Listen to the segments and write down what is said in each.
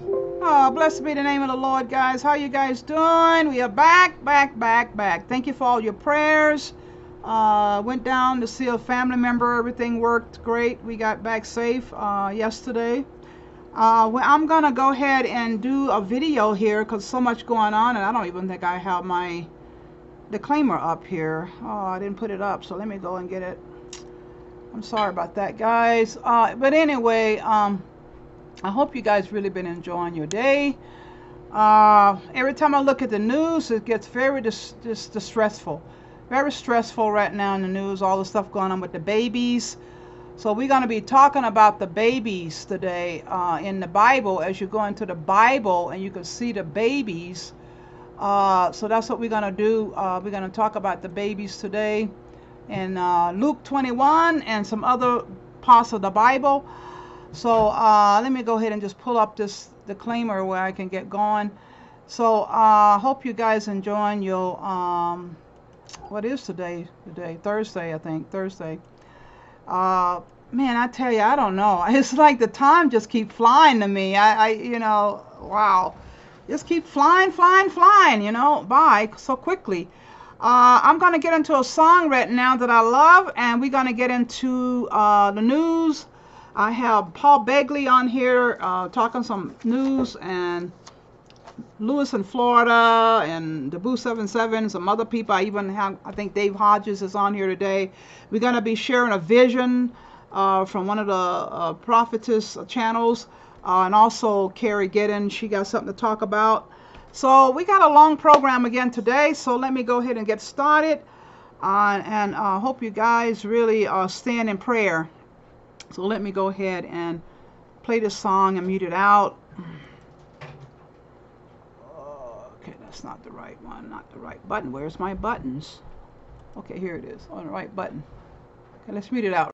Oh, blessed be the name of the Lord, guys. How you guys doing? We are back. Thank you for all your prayers. Went down to see a family member. Everything worked great. We got back safe yesterday. Well, I'm gonna go ahead and do a video here because so much going on, and I don't even think I have my disclaimer up here. Oh, I didn't put it up, so let me go and get it. I'm sorry about that, guys. But anyway, I hope you guys really been enjoying your day. Every time I look at the news, it gets very distressful. Very stressful right now in the news, all the stuff going on with the babies. So we're going to be talking about the babies today in the Bible. As you go into the Bible and you can see the babies. So that's what we're going to do. We're going to talk about the babies today in Luke 21 and some other parts of the Bible. So let me go ahead and just pull up this disclaimer where I can get going. So hope you guys enjoying your what is today? Thursday, I think. Thursday. Man, I tell you, I don't know. It's like the time just keep flying to me. You know, wow. Just keep flying, you know, by so quickly. I'm going to get into a song right now that I love, and we're going to get into the news. I have Paul Begley on here talking some news, and Lewis in Florida, and the Boo 77, some other people. I even have, I think Dave Hodges is on here today. We're going to be sharing a vision from one of the prophetess channels, and also Kerry-Ann. She got something to talk about. So we got a long program again today, so let me go ahead and get started, and hope you guys really stand in prayer. So let me go ahead and play this song and mute it out. Okay, that's not the right one, not the right button. Where's my buttons? Okay, here it is, on the right button. Okay, let's mute it out.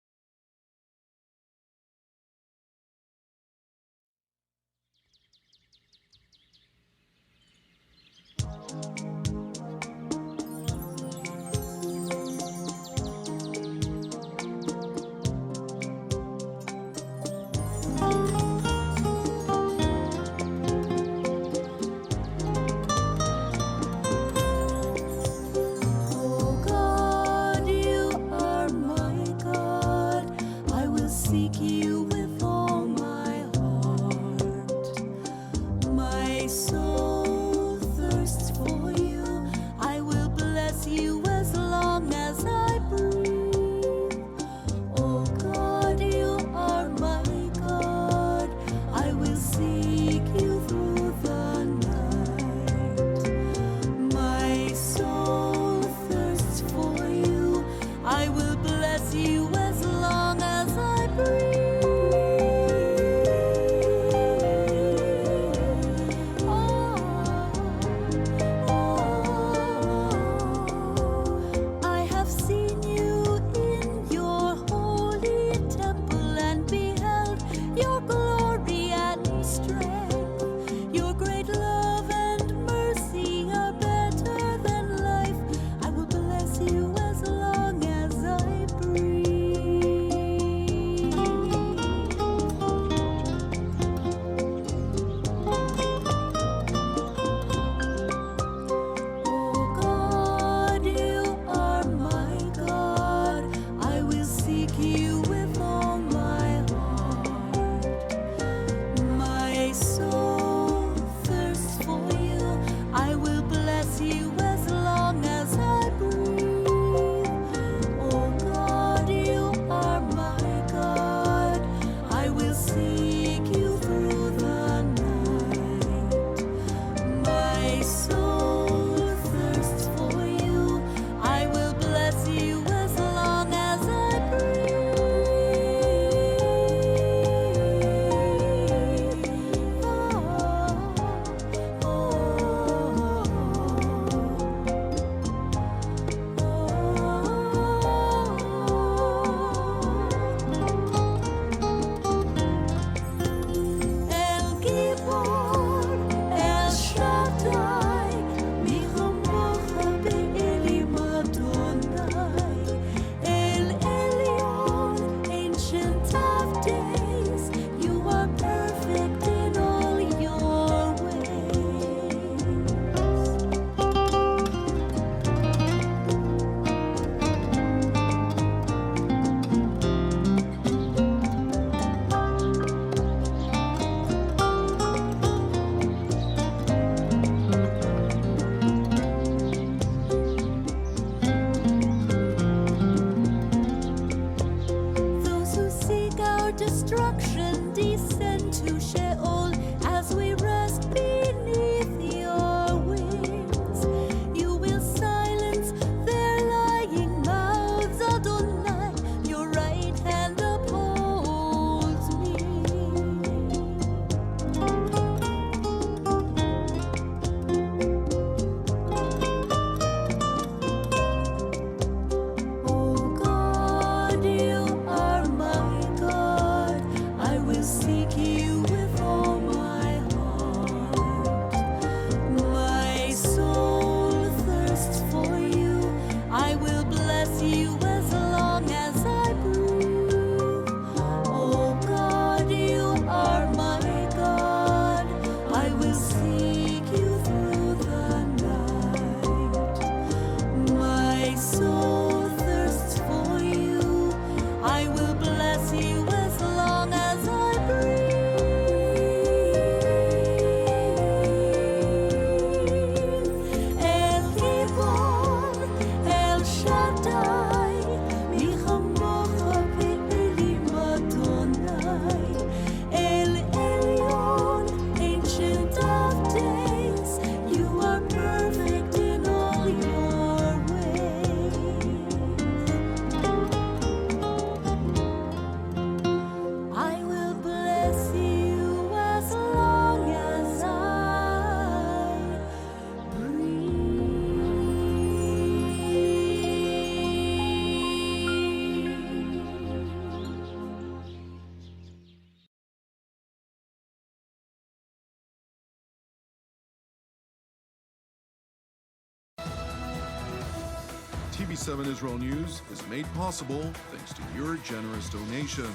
TV7 Israel News is made possible thanks to your generous donations.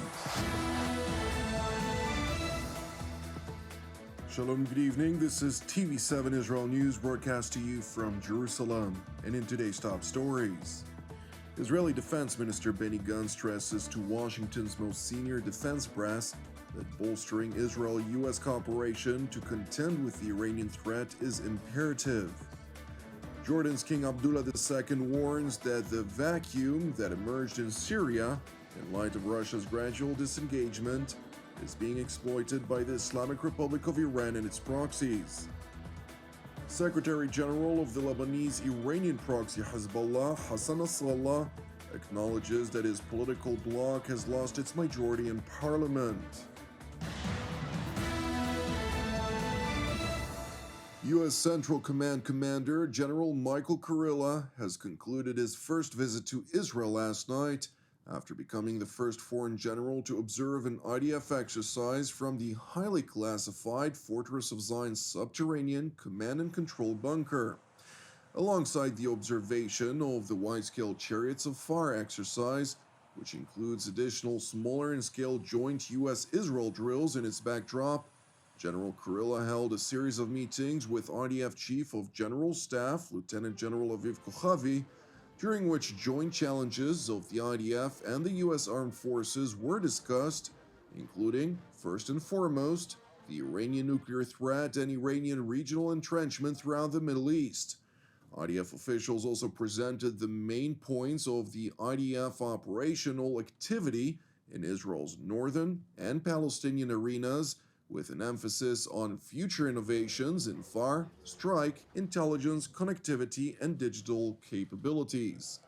Shalom, good evening. This is TV7 Israel News broadcast to you from Jerusalem. And in today's top stories, Israeli Defense Minister Benny Gantz stresses to Washington's most senior defense brass that bolstering Israel-U.S. cooperation to contend with the Iranian threat is imperative. Jordan's King Abdullah II warns that the vacuum that emerged in Syria in light of Russia's gradual disengagement is being exploited by the Islamic Republic of Iran and its proxies. Secretary General of the Lebanese Iranian proxy Hezbollah, Hassan Nasrallah, acknowledges that his political bloc has lost its majority in parliament. U.S. Central Command Commander General Michael Kurilla has concluded his first visit to Israel last night after becoming the first foreign general to observe an IDF exercise from the highly classified Fortress of Zion subterranean command and control bunker. Alongside the observation of the wide-scale Chariots of Fire exercise, which includes additional smaller-in-scale joint U.S.-Israel drills in its backdrop, General Kurilla held a series of meetings with IDF Chief of General Staff Lieutenant General Aviv Kochavi, during which joint challenges of the IDF and the U.S. Armed Forces were discussed, including, first and foremost, the Iranian nuclear threat and Iranian regional entrenchment throughout the Middle East. IDF officials also presented the main points of the IDF operational activity in Israel's northern and Palestinian arenas, with an emphasis on future innovations in fire, strike, intelligence, connectivity, and digital capabilities.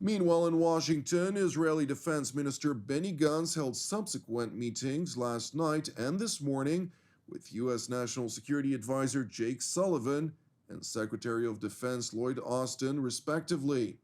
Meanwhile, in Washington, Israeli Defense Minister Benny Gantz held subsequent meetings last night and this morning with U.S. National Security Advisor Jake Sullivan and Secretary of Defense Lloyd Austin, respectively.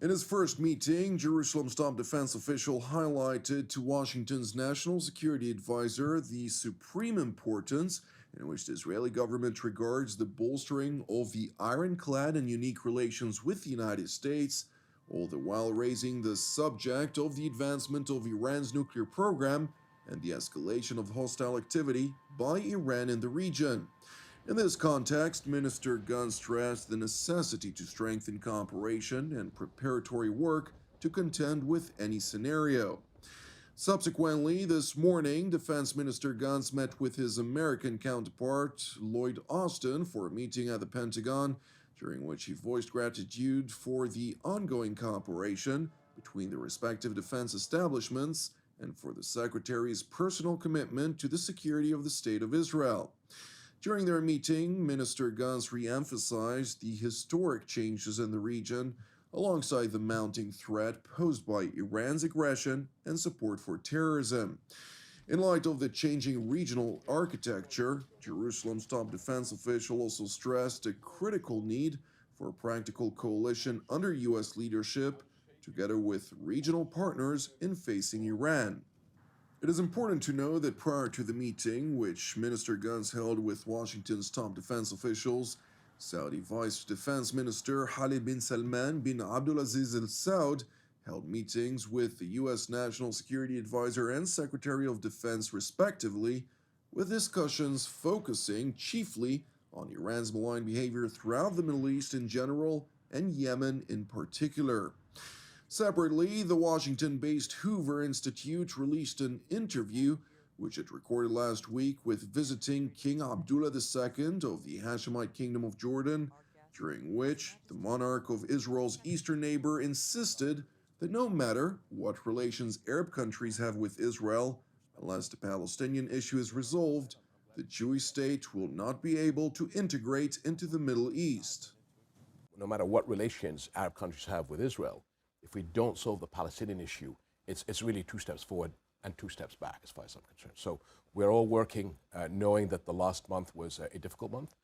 In his first meeting, Jerusalem's top defense official highlighted to Washington's National Security Advisor the supreme importance in which the Israeli government regards the bolstering of the ironclad and unique relations with the United States, all the while raising the subject of the advancement of Iran's nuclear program and the escalation of hostile activity by Iran in the region. In this context, Minister Gantz stressed the necessity to strengthen cooperation and preparatory work to contend with any scenario. Subsequently, this morning, Defense Minister Gantz met with his American counterpart, Lloyd Austin, for a meeting at the Pentagon, during which he voiced gratitude for the ongoing cooperation between the respective defense establishments and for the Secretary's personal commitment to the security of the State of Israel. During their meeting, Minister Gantz re-emphasized the historic changes in the region alongside the mounting threat posed by Iran's aggression and support for terrorism. In light of the changing regional architecture, Jerusalem's top defense official also stressed a critical need for a practical coalition under U.S. leadership, together with regional partners in facing Iran. It is important to know that prior to the meeting, which Minister Gantz held with Washington's top defense officials, Saudi Vice Defense Minister Khalid bin Salman bin Abdulaziz Al Saud held meetings with the U.S. National Security Advisor and Secretary of Defense, respectively, with discussions focusing chiefly on Iran's malign behavior throughout the Middle East in general and Yemen in particular. Separately, the Washington-based Hoover Institute released an interview which it recorded last week with visiting King Abdullah II of the Hashemite Kingdom of Jordan, during which the monarch of Israel's eastern neighbor insisted that no matter what relations Arab countries have with Israel, unless the Palestinian issue is resolved, the Jewish state will not be able to integrate into the Middle East. No matter what relations Arab countries have with Israel, if we don't solve the Palestinian issue, it's really 2 steps forward and 2 steps back as far as I'm concerned. So we're all working knowing that the last month was a difficult month.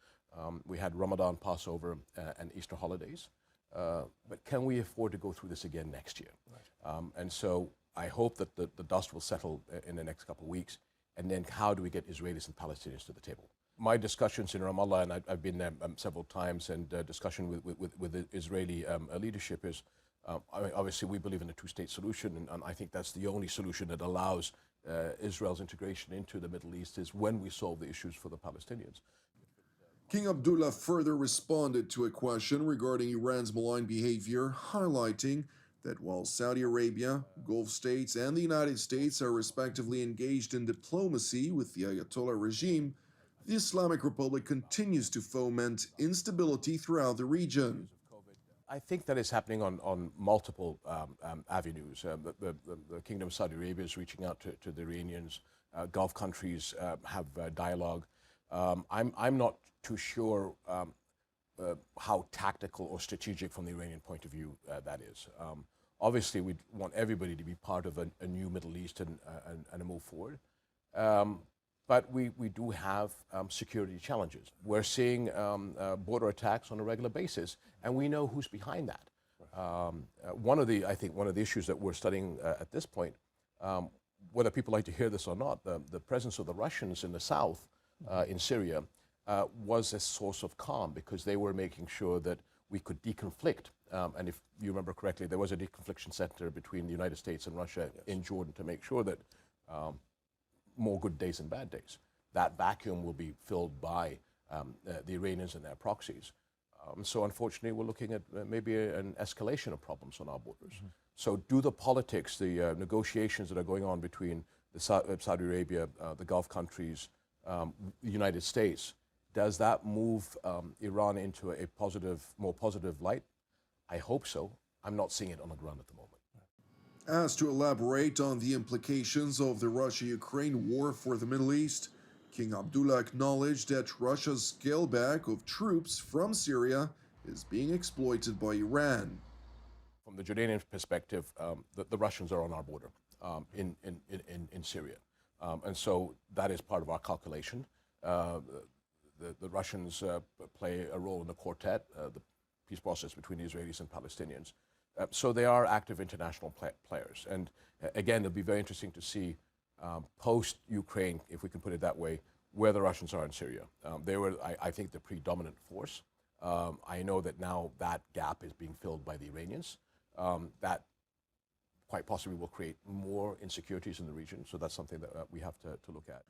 We had Ramadan, Passover, and Easter holidays. But can we afford to go through this again next year? Right. And so I hope that the dust will settle in the next couple of weeks. And then how do we get Israelis and Palestinians to the table? My discussions in Ramallah, and I've been there several times, and discussion with the Israeli leadership is Obviously, we believe in a two-state solution, and I think that's the only solution that allows Israel's integration into the Middle East is when we solve the issues for the Palestinians. King Abdullah further responded to a question regarding Iran's malign behavior, highlighting that while Saudi Arabia, Gulf states, and the United States are respectively engaged in diplomacy with the Ayatollah regime, the Islamic Republic continues to foment instability throughout the region. I think that is happening on multiple avenues. The Kingdom of Saudi Arabia is reaching out to the Iranians. Gulf countries have dialogue. I'm not too sure how tactical or strategic from the Iranian point of view that is. Obviously, we want everybody to be part of a new Middle East and a move forward. But we do have security challenges. We're seeing border attacks on a regular basis, and we know who's behind that. I think one of the issues that we're studying at this point, whether people like to hear this or not, the presence of the Russians in the south, in Syria, was a source of calm because they were making sure that we could deconflict. And if you remember correctly, there was a deconfliction center between the United States and Russia in Jordan to make sure that more good days than bad days. That vacuum will be filled by the Iranians and their proxies. So unfortunately, we're looking at maybe an escalation of problems on our borders. So do the politics, the negotiations that are going on between Saudi Arabia, the Gulf countries, the United States, does that move Iran into a more positive light? I hope so. I'm not seeing it on the ground at the moment. Asked to elaborate on the implications of the Russia-Ukraine war for the Middle East, King Abdullah acknowledged that Russia's scale back of troops from Syria is being exploited by Iran. From the Jordanian perspective, the Russians are on our border in Syria. And so that is part of our calculation. The Russians play a role in the quartet, the peace process between the Israelis and Palestinians. So they are active international players. And again, it'll be very interesting to see post-Ukraine, if we can put it that way, where the Russians are in Syria. They were, I think, the predominant force. I know that now that gap is being filled by the Iranians. That quite possibly will create more insecurities in the region. So that's something that we have to look at.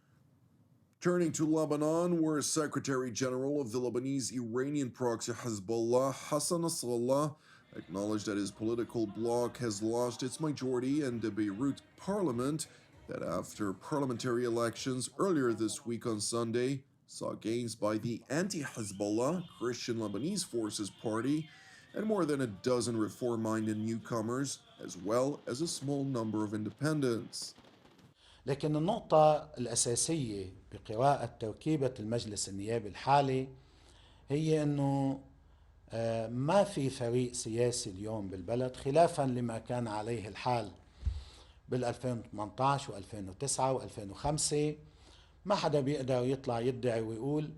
Turning to Lebanon, where Secretary General of the Lebanese Iranian proxy Hezbollah, Hassan Nasrallah, acknowledged that his political bloc has lost its majority in the Beirut parliament, that after parliamentary elections earlier this week on Sunday saw gains by the anti-Hezbollah Christian Lebanese Forces Party and more than a dozen reform-minded newcomers, as well as a small number of independents. لكن النقطة الأساسية بقراءة تركيبة المجلس النيابي الحالي هي أنه ما في فريق سياسي اليوم بالبلد خلافا لما كان عليه الحال بال2018 و2009 و2005. ما حدا بيقدر يطلع يدعي ويقول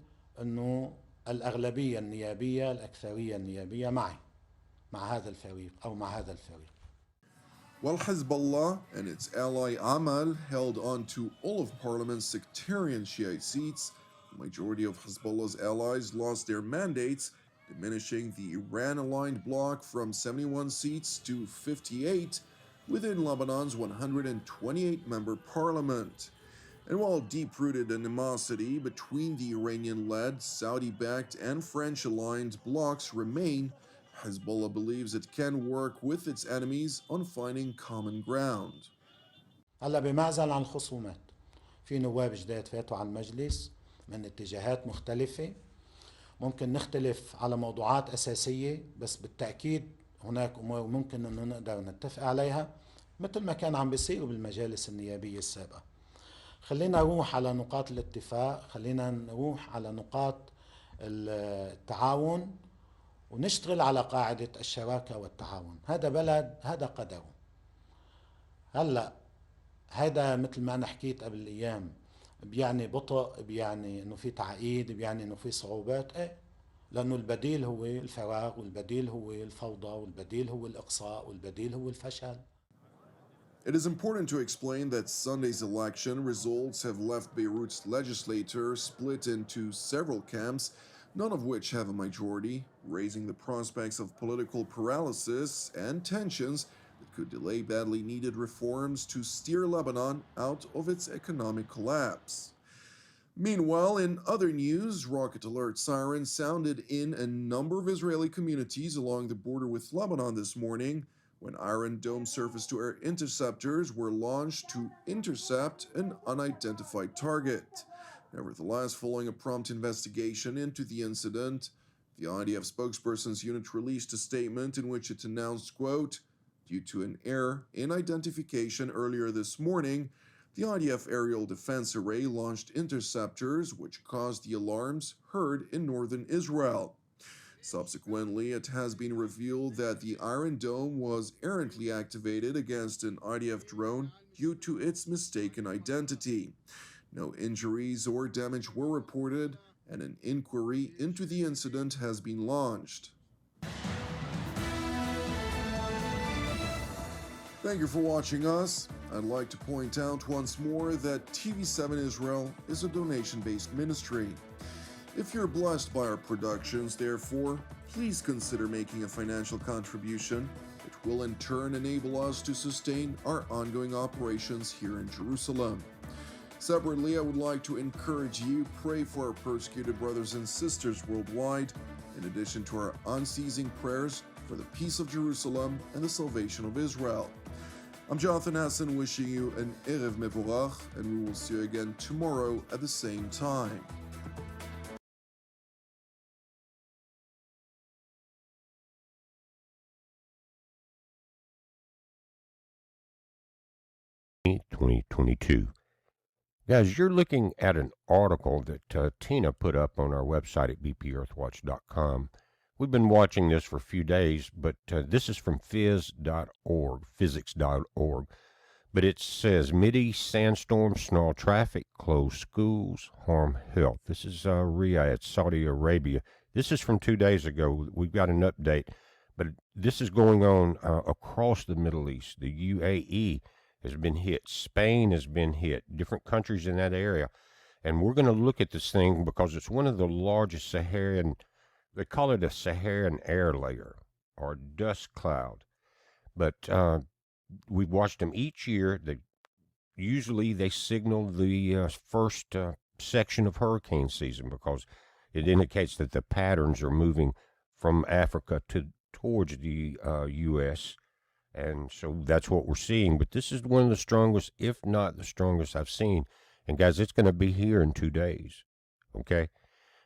أنه الأغلبية النيابية الأكثرية النيابية معي مع هذا الفريق أو مع هذا الفريق. While Hezbollah and its ally Amal held on to all of Parliament's sectarian Shiite seats, the majority of Hezbollah's allies lost their mandates, diminishing the Iran-aligned bloc from 71 seats to 58 within Lebanon's 128-member parliament. And while deep-rooted animosity between the Iranian-led, Saudi-backed, and French-aligned blocs remain, Hezbollah believes it can work with its enemies on finding common ground. هلا بمعزل عن الخصومات في نواب جداد فاتوا على المجلس من اتجاهات مختلفة. ممكن نختلف على موضوعات أساسية بس بالتأكيد هناك أمور ممكن أنه نقدر نتفق عليها مثل ما كان عم بيصير بالمجالس النيابية السابقة. خلينا نروح على نقاط الاتفاق، خلينا نروح على نقاط التعاون ونشتغل على قاعدة الشراكة والتعاون. هذا بلد هذا قدره. هلأ هذا مثل ما أنا حكيت قبل الأيام بيعني بطء، بيعني إنه في تعقيد، بيعني إنه في صعوبات. إيه، لأنه البديل هو الفراغ، والبديل هو الفوضى، والبديل هو الإقصاء، والبديل هو الفشل. It is important to explain that Sunday's election results have left Beirut's legislature split into several camps, none of which have a majority, raising the prospects of political paralysis and tensions that could delay badly needed reforms to steer Lebanon out of its economic collapse. Meanwhile, in other news, rocket alert sirens sounded in a number of Israeli communities along the border with Lebanon this morning when Iron Dome surface-to-air interceptors were launched to intercept an unidentified target. Nevertheless, following a prompt investigation into the incident, the IDF spokesperson's unit released a statement in which it announced, quote, "Due to an error in identification earlier this morning, the IDF aerial defense array launched interceptors which caused the alarms heard in northern Israel." Subsequently, it has been revealed that the Iron Dome was errantly activated against an IDF drone due to its mistaken identity. No injuries or damage were reported, and an inquiry into the incident has been launched. Thank you for watching us. I'd like to point out once more that TV7 Israel is a donation-based ministry. If you're blessed by our productions, therefore, please consider making a financial contribution. It will in turn enable us to sustain our ongoing operations here in Jerusalem. Separately, I would like to encourage you, pray for our persecuted brothers and sisters worldwide, in addition to our unceasing prayers for the peace of Jerusalem and the salvation of Israel. I'm Jonathan Hassan wishing you an Erev Mevorach, and we will see you again tomorrow at the same time. (2022). Guys, you're looking at an article that Tina put up on our website at bpearthwatch.com. We've been watching this for a few days, but this is from phys.org, physics.org. But it says, Mideast sandstorms snarl traffic, close schools, harm health. This is Riyadh, Saudi Arabia. This is from 2 days ago. We've got an update, but this is going on across the Middle East. The UAE has been hit. Spain has been hit. Different countries in that area. And we're going to look at this thing because it's one of the largest Saharan, they call it a Saharan air layer or dust cloud. But we've watched them each year. Usually they signal the first section of hurricane season because it indicates that the patterns are moving from Africa towards the U.S., and so that's what we're seeing. But this is one of the strongest, if not the strongest I've seen. And guys, it's going to be here in 2 days. Okay?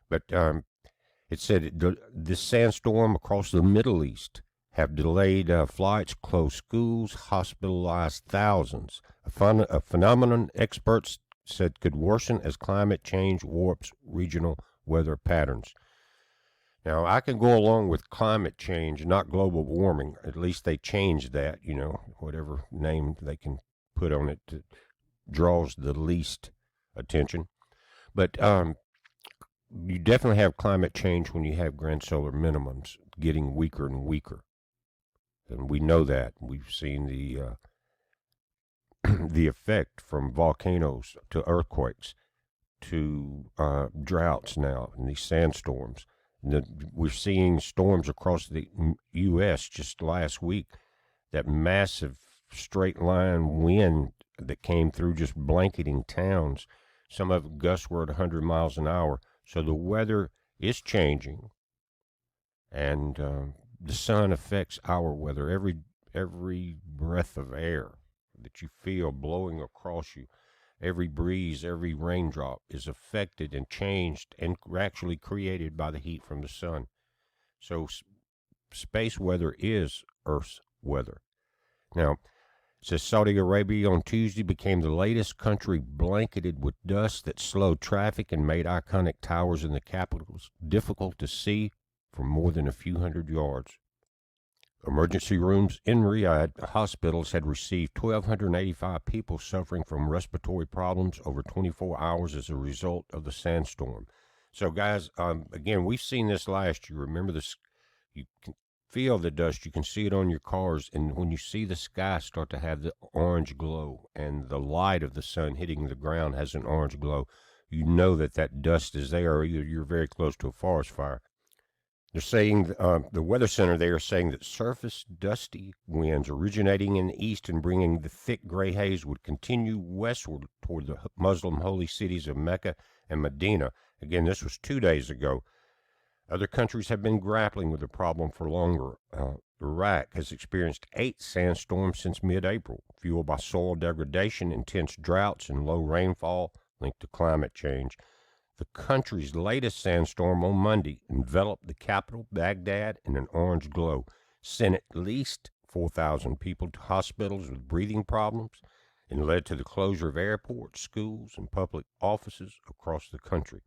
But it said this sandstorm across the Middle East have delayed flights, closed schools, hospitalized thousands. A phenomenon experts said could worsen as climate change warps regional weather patterns. Now, I can go along with climate change, not global warming. At least they changed that, whatever name they can put on it draws the least attention. But you definitely have climate change when you have grand solar minimums getting weaker and weaker. And we know that. We've seen the the effect from volcanoes to earthquakes to droughts now and these sandstorms. We're seeing storms across the U.S. just last week, that massive straight line wind that came through just blanketing towns. Some of it gusts were at 100 miles an hour. So the weather is changing, and the sun affects our weather. Every breath of air that you feel blowing across you, every breeze, every raindrop is affected and changed and actually created by the heat from the sun. So space weather is Earth's weather. Now, it says Saudi Arabia on Tuesday became the latest country blanketed with dust that slowed traffic and made iconic towers in the capitals difficult to see for more than a few hundred yards. Emergency rooms in Riyadh hospitals had received 1,285 people suffering from respiratory problems over 24 hours as a result of the sandstorm. So, guys, again, we've seen this last year. Remember this? You can feel the dust. You can see it on your cars. And when you see the sky start to have the orange glow and the light of the sun hitting the ground has an orange glow, you know that that dust is there, or either you're very close to a forest fire. They're saying, the Weather Center, they are saying that surface dusty winds originating in the east and bringing the thick gray haze would continue westward toward the Muslim holy cities of Mecca and Medina. Again, this was 2 days ago. Other countries have been grappling with the problem for longer. Iraq has experienced 8 sandstorms since mid-April, fueled by soil degradation, intense droughts, and low rainfall linked to climate change. The country's latest sandstorm on Monday enveloped the capital, Baghdad, in an orange glow, sent at least 4,000 people to hospitals with breathing problems, and led to the closure of airports, schools, and public offices across the country.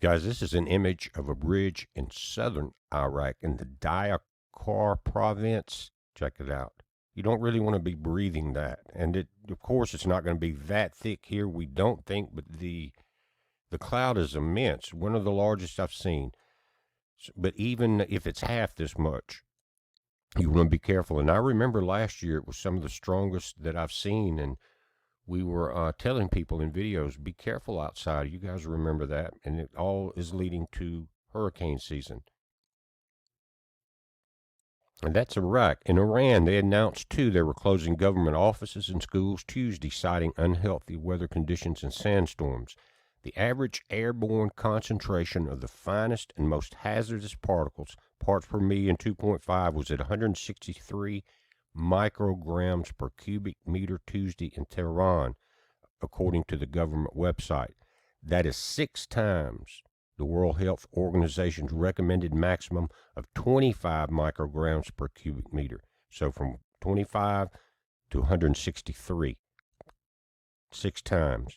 Guys, this is an image of a bridge in southern Iraq in the Diyarbakir province. Check it out. You don't really want to be breathing that. And of course, it's not going to be that thick here, we don't think, but the cloud is immense, one of the largest I've seen. But even if it's half this much, you want to be careful. And I remember last year it was some of the strongest that I've seen, and we were telling people in videos, be careful outside. You guys remember that, and it all is leading to hurricane season. And that's Iraq. In Iran, they announced, too, they were closing government offices and schools Tuesday, citing unhealthy weather conditions and sandstorms. The average airborne concentration of the finest and most hazardous particles, parts per million 2.5, was at 163 micrograms per cubic meter Tuesday in Tehran, according to the government website. That is 6 times the World Health Organization's recommended maximum of 25 micrograms per cubic meter. So from 25 to 163, 6 times.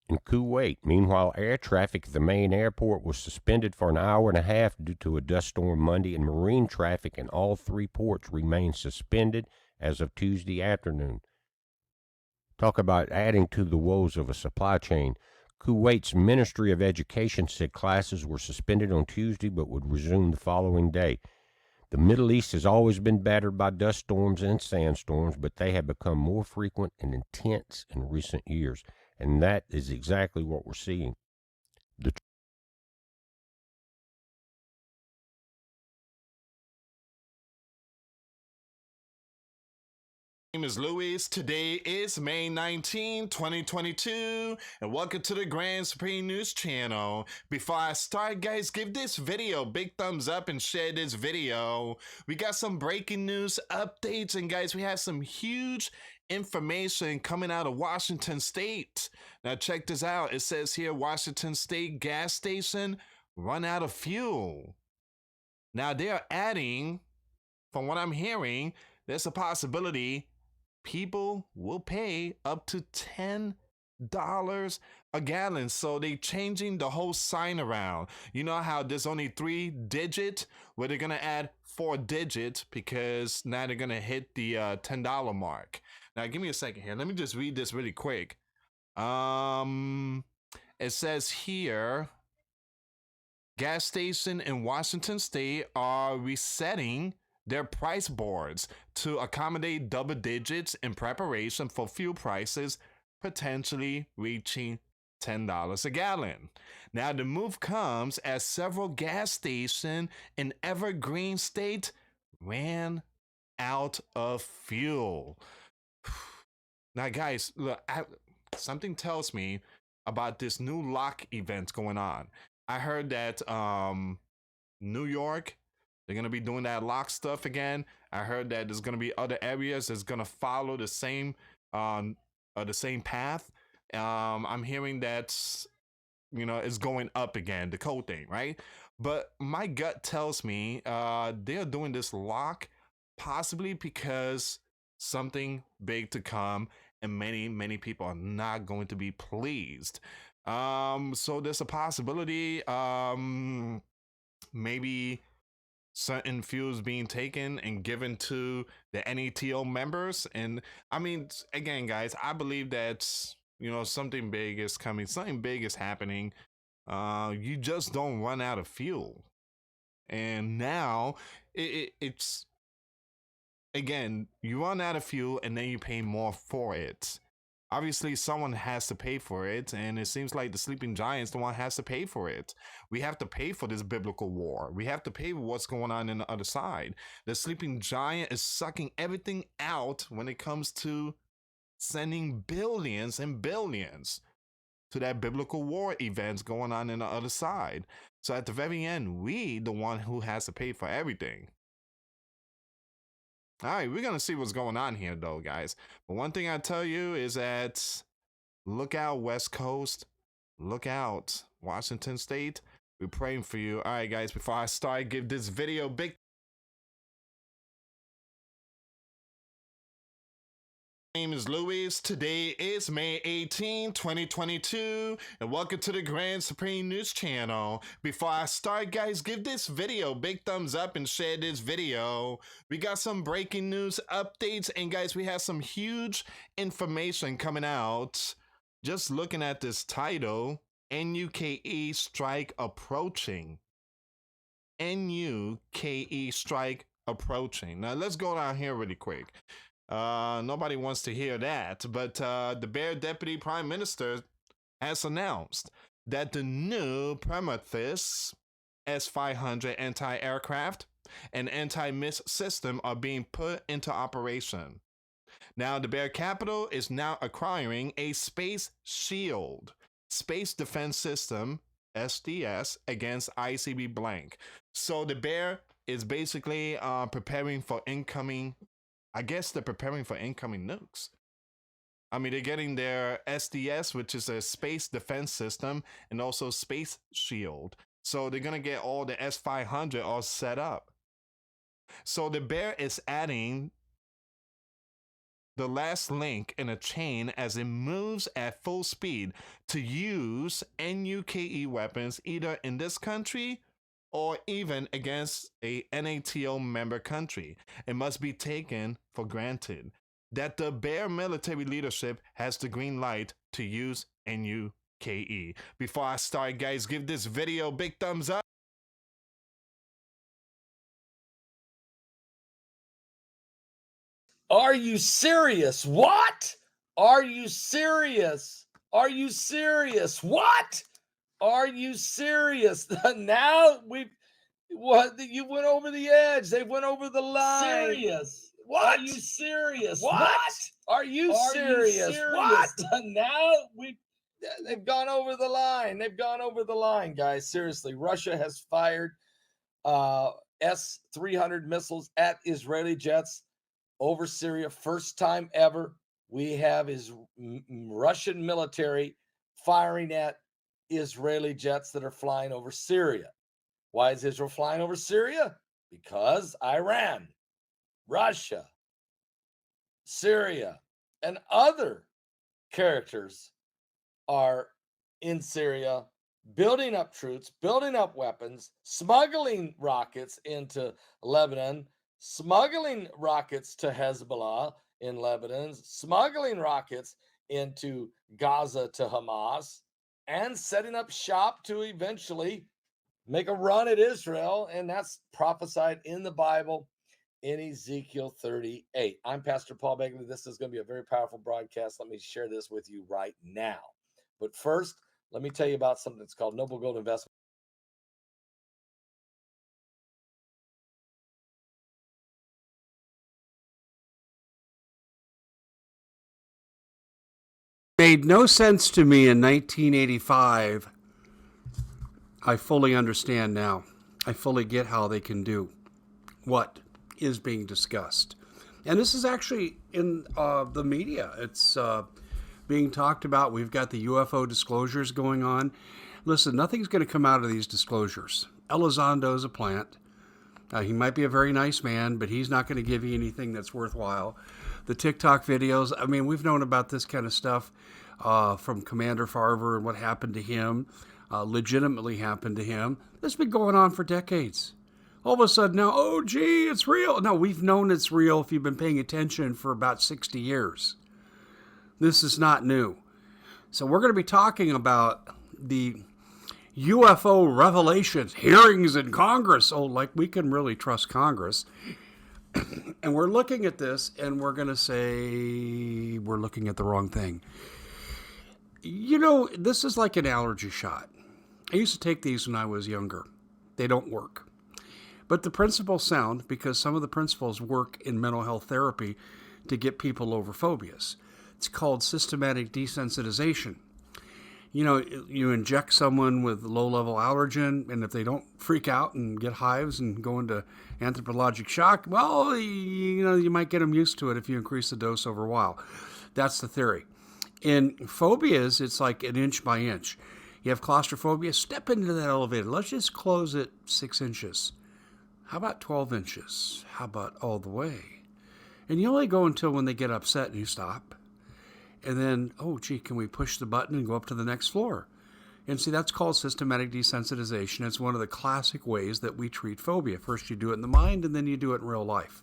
In Kuwait, meanwhile, air traffic at the main airport was suspended for an hour and a half due to a dust storm Monday, and marine traffic in all 3 ports remained suspended as of Tuesday afternoon. Talk about adding to the woes of a supply chain. Kuwait's Ministry of Education said classes were suspended on Tuesday but would resume the following day. The Middle East has always been battered by dust storms and sandstorms, but they have become more frequent and intense in recent years. And that is exactly what we're seeing. My name is Luis. Today is May 19, 2022, and welcome to the Grand Supreme News channel. Before I start, guys, give this video a big thumbs up and share this video. We got some breaking news updates, and guys, we have some huge information coming out of Washington State. Now check this out. It says here, Washington State gas station run out of fuel. Now they're adding, from what I'm hearing, there's a possibility people will pay up to $10 a gallon. So they changing the whole sign around. You know how there's only 3 digits, where they're gonna add 4 digits because now they're gonna hit the $10 mark. Now give me a second here. Let me just read this really quick. It says here, gas station in Washington State are resetting their price boards to accommodate double digits in preparation for fuel prices potentially reaching $10 a gallon. Now the move comes as several gas stations in Evergreen State ran out of fuel. Now guys, look, something tells me about this new lock event going on. I heard that New York, they're going to be doing that lock stuff again. I heard that there's going to be other areas that's going to follow the same path. I'm hearing that, it's going up again, the code thing, right? But my gut tells me they're doing this lock possibly because something big to come, and many people are not going to be pleased. So there's a possibility maybe certain fuels being taken and given to the NETO members. And I mean, again, guys, I believe that, something big is coming, something big is happening. You just don't run out of fuel. And now it's, again, you run out of fuel and then you pay more for it. obviously someone has to pay for it, and it seems like the sleeping giant's the one has to pay for it. We have to pay for this biblical war. We have to pay for what's going on the other side. The sleeping giant is sucking everything out when it comes to sending billions and billions to that biblical war events going on the other side. So at the very end, we the one who has to pay for everything. All right, we're going to see what's going on here, though, guys. But one thing I tell you is that look out, West Coast. Look out, Washington State. We're praying for you. All right, guys, before I start, give this video a big... My name is Luis. Today is May 18, 2022, and welcome to the Grand Supreme News channel. Before I start, guys, give this video a big thumbs up and share this video. We got some breaking news updates, and guys, we have some huge information coming out. Just looking at this title, NUKE strike approaching. NUKE strike approaching. Now, let's go down here really quick. Nobody wants to hear that, but the Bear Deputy Prime Minister has announced that the new Prometheus S-500 anti-aircraft and anti-missile system are being put into operation. Now, the Bear Capital is now acquiring a Space Shield, Space Defense System, SDS, against ICB blank. So the Bear is basically preparing for incoming... I guess they're preparing for incoming nukes. I mean, they're getting their SDS, which is a space defense system, and also Space Shield. So they're going to get all the S-500 all set up. So the Bear is adding the last link in a chain as it moves at full speed to use NUKE weapons either in this country or even against a NATO member country. It must be taken for granted that the Bear military leadership has the green light to use NUKE. Before I start, guys, give this video a big thumbs up. Are you serious? What? Are you serious? Are you serious? What? Are you serious? Now you went over the edge. They went over the line. Serious? What? Are you serious? What? Are you serious? What? Now they've gone over the line. They've gone over the line, guys. Seriously, Russia has fired S-300 missiles at Israeli jets over Syria. First time ever we have Russian military firing at Israeli jets that are flying over Syria. Why is Israel flying over Syria? Because Iran, Russia, Syria, and other characters are in Syria building up troops, building up weapons, smuggling rockets into Lebanon, smuggling rockets to Hezbollah in Lebanon, smuggling rockets into Gaza to Hamas, and setting up shop to eventually make a run at Israel. And that's prophesied in the Bible in Ezekiel 38. I'm Pastor Paul Begley. This is going to be a very powerful broadcast. Let me share this with you right now. But first, let me tell you about something that's called Noble Gold Investment. Made no sense to me in 1985. I fully understand now. I fully get how they can do what is being discussed. And this is actually in the media. It's being talked about. We've got the UFO disclosures going on. Listen, nothing's going to come out of these disclosures. Elizondo's a plant. He might be a very nice man, but he's not going to give you anything that's worthwhile. The TikTok videos, I mean, we've known about this kind of stuff from Commander Farver and what happened to him, legitimately happened to him. This has been going on for decades. All of a sudden now, oh, gee, it's real. No, we've known it's real if you've been paying attention for about 60 years. This is not new. So we're going to be talking about the UFO revelations, hearings in Congress. Oh, like we can really trust Congress. And we're looking at this and we're going to say we're looking at the wrong thing. You know, this is like an allergy shot. I used to take these when I was younger. They don't work. But the principles sound because some of the principles work in mental health therapy to get people over phobias. It's called systematic desensitization. You know, you inject someone with low-level allergen, and if they don't freak out and get hives and go into anthropologic shock, well, you know, you might get them used to it if you increase the dose over a while. That's the theory. In phobias, it's like an inch by inch. You have claustrophobia, step into that elevator. Let's just close it 6 inches. How about 12 inches? How about all the way? And you only go until when they get upset and you stop. And then, oh, gee, can we push the button and go up to the next floor? And see, that's called systematic desensitization. It's one of the classic ways that we treat phobia. First you do it in the mind, and then you do it in real life.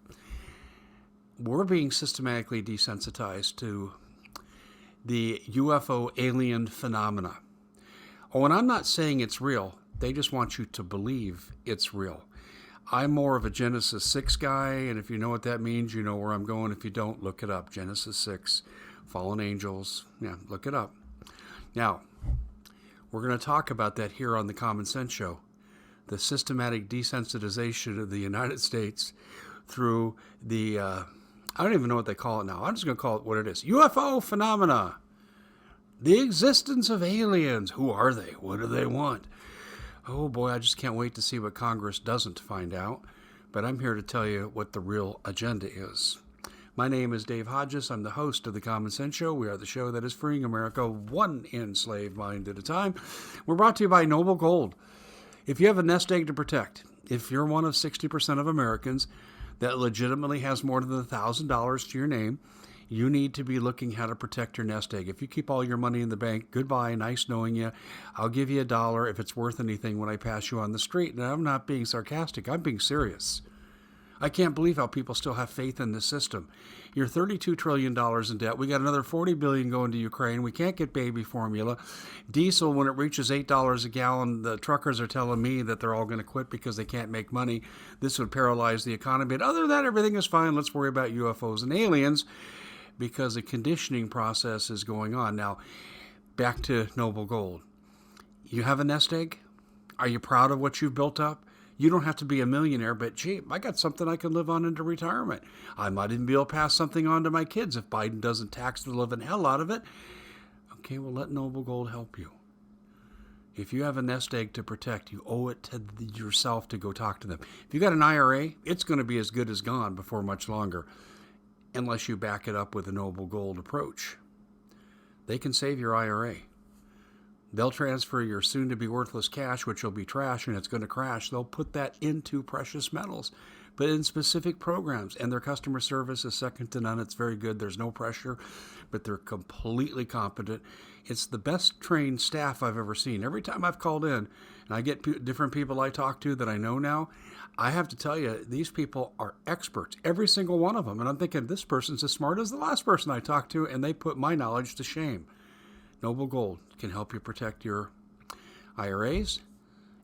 We're being systematically desensitized to the UFO alien phenomena. Oh, and I'm not saying it's real. They just want you to believe it's real. I'm more of a Genesis 6 guy, and if you know what that means, you know where I'm going. If you don't, look it up. Genesis 6, fallen angels. Yeah, look it up. Now, we're going to talk about that here on the Common Sense Show. The systematic desensitization of the United States through the, I don't even know what they call it now. I'm just going to call it what it is. UFO phenomena. The existence of aliens. Who are they? What do they want? Oh boy, I just can't wait to see what Congress doesn't find out. But I'm here to tell you what the real agenda is. My name is Dave Hodges. I'm the host of the Common Sense Show. We are the show that is freeing America one enslaved mind at a time. We're brought to you by Noble Gold. If you have a nest egg to protect, if you're one of 60% of Americans that legitimately has more than $1,000 to your name, you need to be looking how to protect your nest egg. If you keep all your money in the bank, goodbye, nice knowing you. I'll give you $1 if it's worth anything when I pass you on the street. And I'm not being sarcastic. I'm being serious. I can't believe how people still have faith in the system. You're $32 trillion in debt. We got another $40 billion going to Ukraine. We can't get baby formula. Diesel, when it reaches $8 a gallon, the truckers are telling me that they're all going to quit because they can't make money. This would paralyze the economy. But other than that, everything is fine. Let's worry about UFOs and aliens because a conditioning process is going on. Now, back to Noble Gold. You have a nest egg? Are you proud of what you've built up? You don't have to be a millionaire, but gee, I got something I can live on into retirement. I might even be able to pass something on to my kids if Biden doesn't tax the living hell out of it. Okay, well, let Noble Gold help you. If you have a nest egg to protect, you owe it to yourself to go talk to them. If you got an IRA, it's going to be as good as gone before much longer, unless you back it up with a Noble Gold approach. They can save your IRA. They'll transfer your soon-to-be worthless cash, which will be trash, and it's going to crash. They'll put that into precious metals, but in specific programs. And their customer service is second to none. It's very good. There's no pressure, but they're completely competent. It's the best trained staff I've ever seen. Every time I've called in, and I get different people I talk to that I know now, I have to tell you, these people are experts, every single one of them. And I'm thinking, this person's as smart as the last person I talked to, and they put my knowledge to shame. Noble Gold can help you protect your IRAs,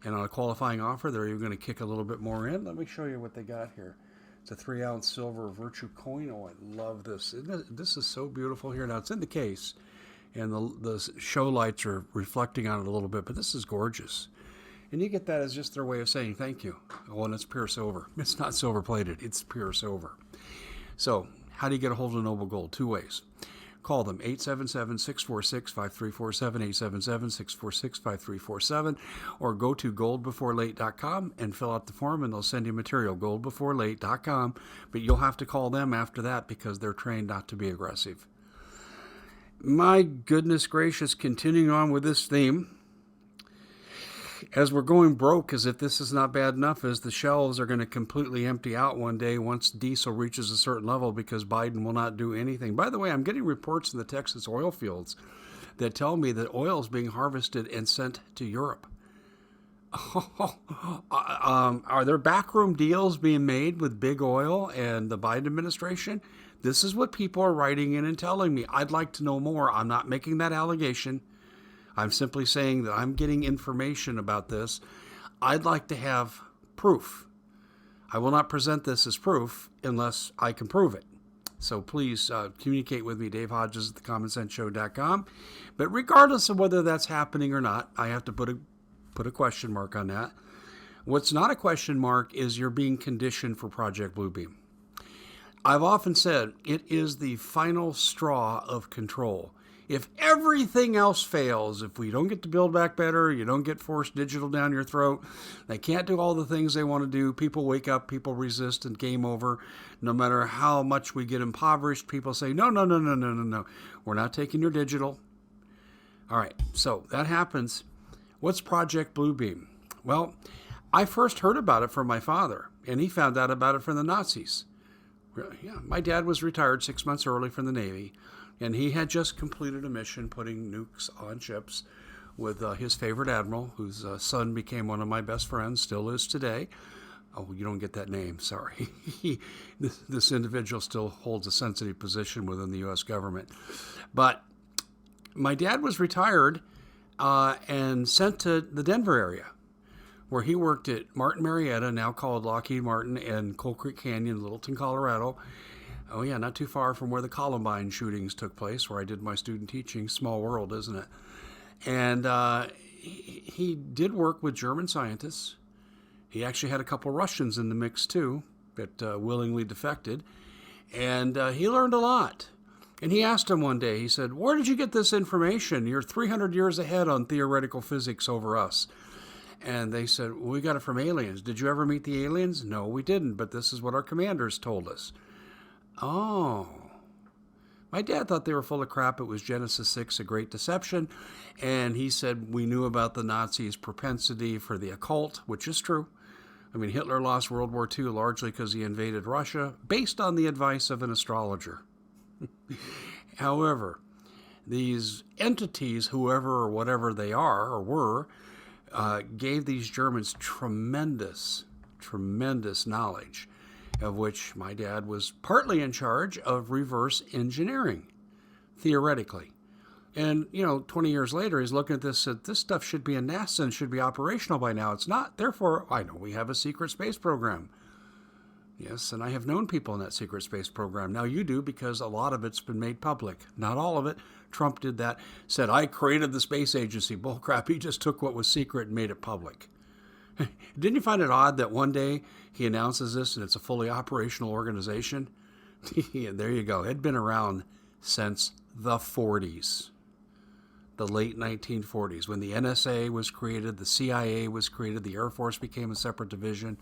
and on a qualifying offer, they're even going to kick a little bit more in. Let me show you what they got here. It's a 3-ounce silver Virtue coin. Oh, I love this. This is so beautiful here. Now, it's in the case, and the show lights are reflecting on it a little bit, but this is gorgeous. And you get that as just their way of saying thank you. Oh, and it's pure silver. It's not silver-plated. It's pure silver. So, how do you get a hold of Noble Gold? 2 ways. Call them, 877-646-5347, 877-646-5347, or go to goldbeforelate.com and fill out the form, and they'll send you material, goldbeforelate.com. But you'll have to call them after that because they're trained not to be aggressive. My goodness gracious, continuing on with this theme, as we're going broke, as if this is not bad enough, as the shelves are going to completely empty out one day once diesel reaches a certain level because Biden will not do anything. By the way, I'm getting reports in the Texas oil fields that tell me that oil is being harvested and sent to Europe. Are there backroom deals being made with big oil and the Biden administration? This is what people are writing in and telling me. I'd like to know more. I'm not making that allegation. I'm simply saying that I'm getting information about this. I'd like to have proof. I will not present this as proof unless I can prove it. So please communicate with me, Dave Hodges at thecommonsenseshow.com. But regardless of whether that's happening or not, I have to put a question mark on that. What's not a question mark is you're being conditioned for Project Bluebeam. I've often said it is the final straw of control. If everything else fails, if we don't get to Build Back Better, you don't get forced digital down your throat, they can't do all the things they want to do, people wake up, people resist, and game over. No matter how much we get impoverished, people say, no, we're not taking your digital. All right, so that happens. What's Project Bluebeam? Well, I first heard about it from my father, and he found out about it from the Nazis. Yeah, my dad was retired 6 months early from the Navy, and he had just completed a mission putting nukes on ships with his favorite admiral, whose son became one of my best friends, still is today. Oh, you don't get that name, sorry. This individual still holds a sensitive position within the U.S. government. But my dad was retired and sent to the Denver area, where he worked at Martin Marietta, now called Lockheed Martin, and Coal Creek Canyon, Littleton, Colorado. Oh yeah, not too far from where the Columbine shootings took place, where I did my student teaching. Small world, isn't it? And he did work with German scientists. He actually had a couple Russians in the mix too, that willingly defected. And he learned a lot. And he asked him one day, he said, where did you get this information? You're 300 years ahead on theoretical physics over us. And they said, well, we got it from aliens. Did you ever meet the aliens? No, we didn't, but this is what our commanders told us. Oh, my dad thought they were full of crap. It was Genesis 6, a great deception. And he said we knew about the Nazis' propensity for the occult, which is true. I mean, Hitler lost World War II largely because he invaded Russia, based on the advice of an astrologer. However, these entities, whoever or whatever they are or were, gave these Germans tremendous knowledge, of which my dad was partly in charge of reverse engineering, theoretically. And, 20 years later, he's looking at this and said, this stuff should be in NASA and should be operational by now. It's not. Therefore, I know we have a secret space program. Yes, and I have known people in that secret space program. Now you do, because a lot of it's been made public. Not all of it. Trump did that. Said, I created the space agency. Bullcrap. He just took what was secret and made it public. Didn't you find it odd that one day he announces this and it's a fully operational organization? Yeah, there you go. It had been around since the 40s, the late 1940s, when the NSA was created, the CIA was created, the Air Force became a separate division.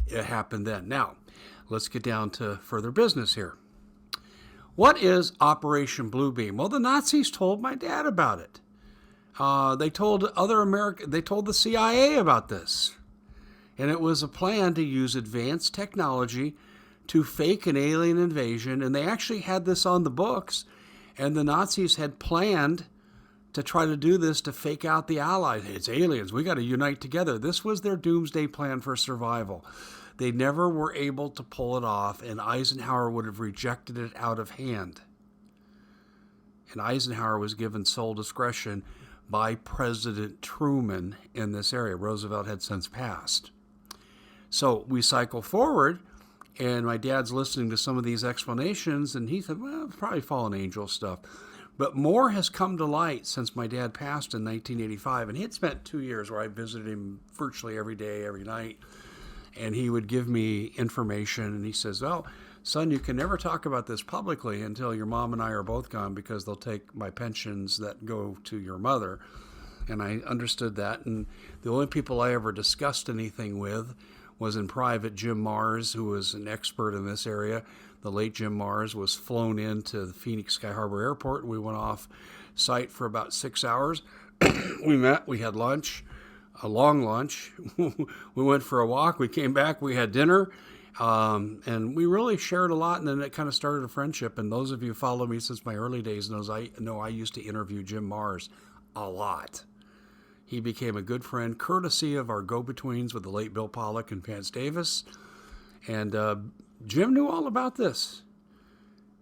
It happened then. Now, let's get down to further business here. What is Operation Bluebeam? Well, the Nazis told my dad about it. They told the CIA about this. And it was a plan to use advanced technology to fake an alien invasion. And they actually had this on the books. And the Nazis had planned to try to do this to fake out the Allies. It's aliens. We got to unite together. This was their doomsday plan for survival. They never were able to pull it off, and Eisenhower would have rejected it out of hand. And Eisenhower was given sole discretion by President Truman in this area. Roosevelt had since passed. So we cycle forward, and my dad's listening to some of these explanations, and he said, well, it's probably fallen angel stuff. But more has come to light since my dad passed in 1985, and he had spent 2 years where I visited him virtually every day, every night, and he would give me information, and he says, well, son, you can never talk about this publicly until your mom and I are both gone, because they'll take my pensions that go to your mother. And I understood that, and the only people I ever discussed anything with was in private Jim Mars, who was an expert in this area. The late Jim Mars was flown into the Phoenix Sky Harbor Airport. We went off site for about 6 hours. We met, we had lunch, a long lunch. We went for a walk, we came back, we had dinner, and we really shared a lot, and then it kind of started a friendship. And those of you who follow me since my early days know I used to interview Jim Mars a lot. He became a good friend, courtesy of our go-betweens with the late Bill Pollock and Vance Davis. And Jim knew all about this.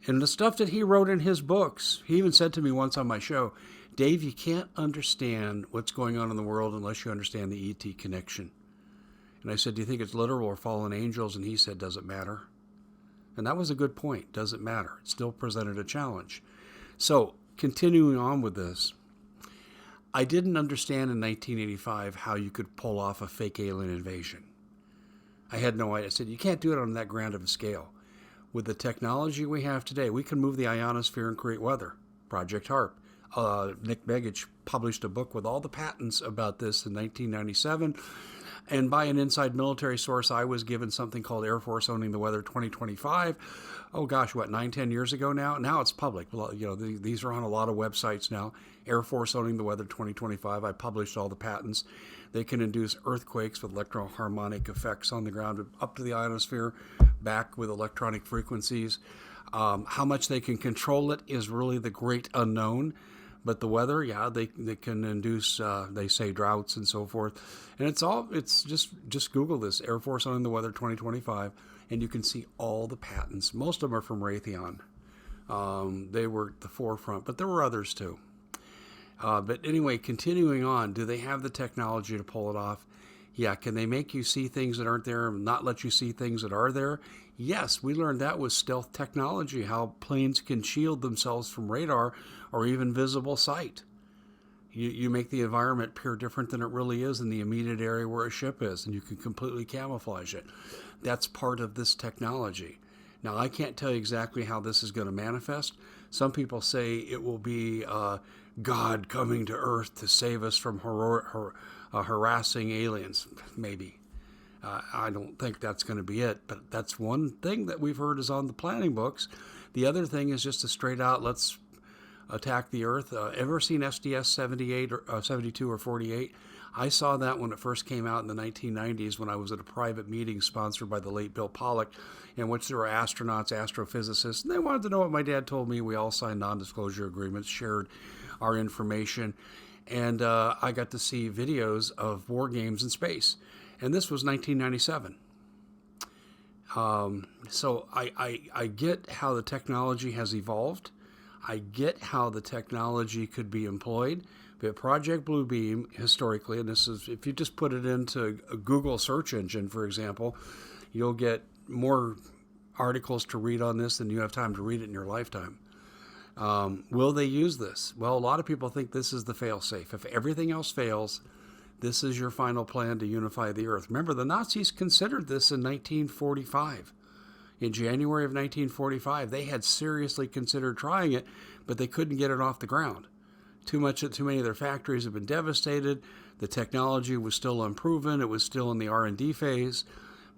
And the stuff that he wrote in his books, he even said to me once on my show, Dave, you can't understand what's going on in the world unless you understand the ET connection. And I said, do you think it's literal or fallen angels? And he said, does it matter? And that was a good point. Doesn't matter. It still presented a challenge. So continuing on with this, I didn't understand in 1985 how you could pull off a fake alien invasion. I had no idea. I said, you can't do it on that grand of a scale. With the technology we have today, we can move the ionosphere and create weather. Project HARP. Nick Begich published a book with all the patents about this in 1997. And by an inside military source, I was given something called Air Force Owning the Weather 2025. Oh gosh, what, 9-10 years ago now? Now it's public. Well, you know, these are on a lot of websites now. Air Force Owning the Weather 2025. I published all the patents. They can induce earthquakes with electroharmonic effects on the ground up to the ionosphere, back with electronic frequencies. How much they can control it is really the great unknown. But the weather, yeah, they can induce, they say, droughts and so forth. And it's just Google this, Air Force Owning the Weather 2025, and you can see all the patents. Most of them are from Raytheon. They were at the forefront, but there were others too. But anyway, continuing on, do they have the technology to pull it off? Yeah, can they make you see things that aren't there and not let you see things that are there? Yes, we learned that with stealth technology, how planes can shield themselves from radar or even visible sight. You make the environment appear different than it really is in the immediate area where a ship is, and you can completely camouflage it. That's part of this technology. Now, I can't tell you exactly how this is going to manifest. Some people say it will be God coming to Earth to save us from harassing aliens, maybe. I don't think that's going to be it, but that's one thing that we've heard is on the planning books. The other thing is just a straight out, let's attack the Earth. Ever seen SDS 78 or 72 or 48? I saw that when it first came out in the 1990s when I was at a private meeting sponsored by the late Bill Pollock, in which there were astronauts, astrophysicists, and they wanted to know what my dad told me. We all signed non-disclosure agreements, shared our information, and I got to see videos of war games in space. And this was 1997. So I get how the technology has evolved. I get how the technology could be employed. But Project Bluebeam, historically, and this is, if you just put it into a Google search engine, for example, you'll get more articles to read on this than you have time to read it in your lifetime. Will they use this? Well, a lot of people think this is the fail-safe. If everything else fails, this is your final plan to unify the Earth. Remember, the Nazis considered this in 1945. In January of 1945, they had seriously considered trying it, but they couldn't get it off the ground. Too many of their factories have been devastated. The technology was still unproven. It was still in the R&D phase.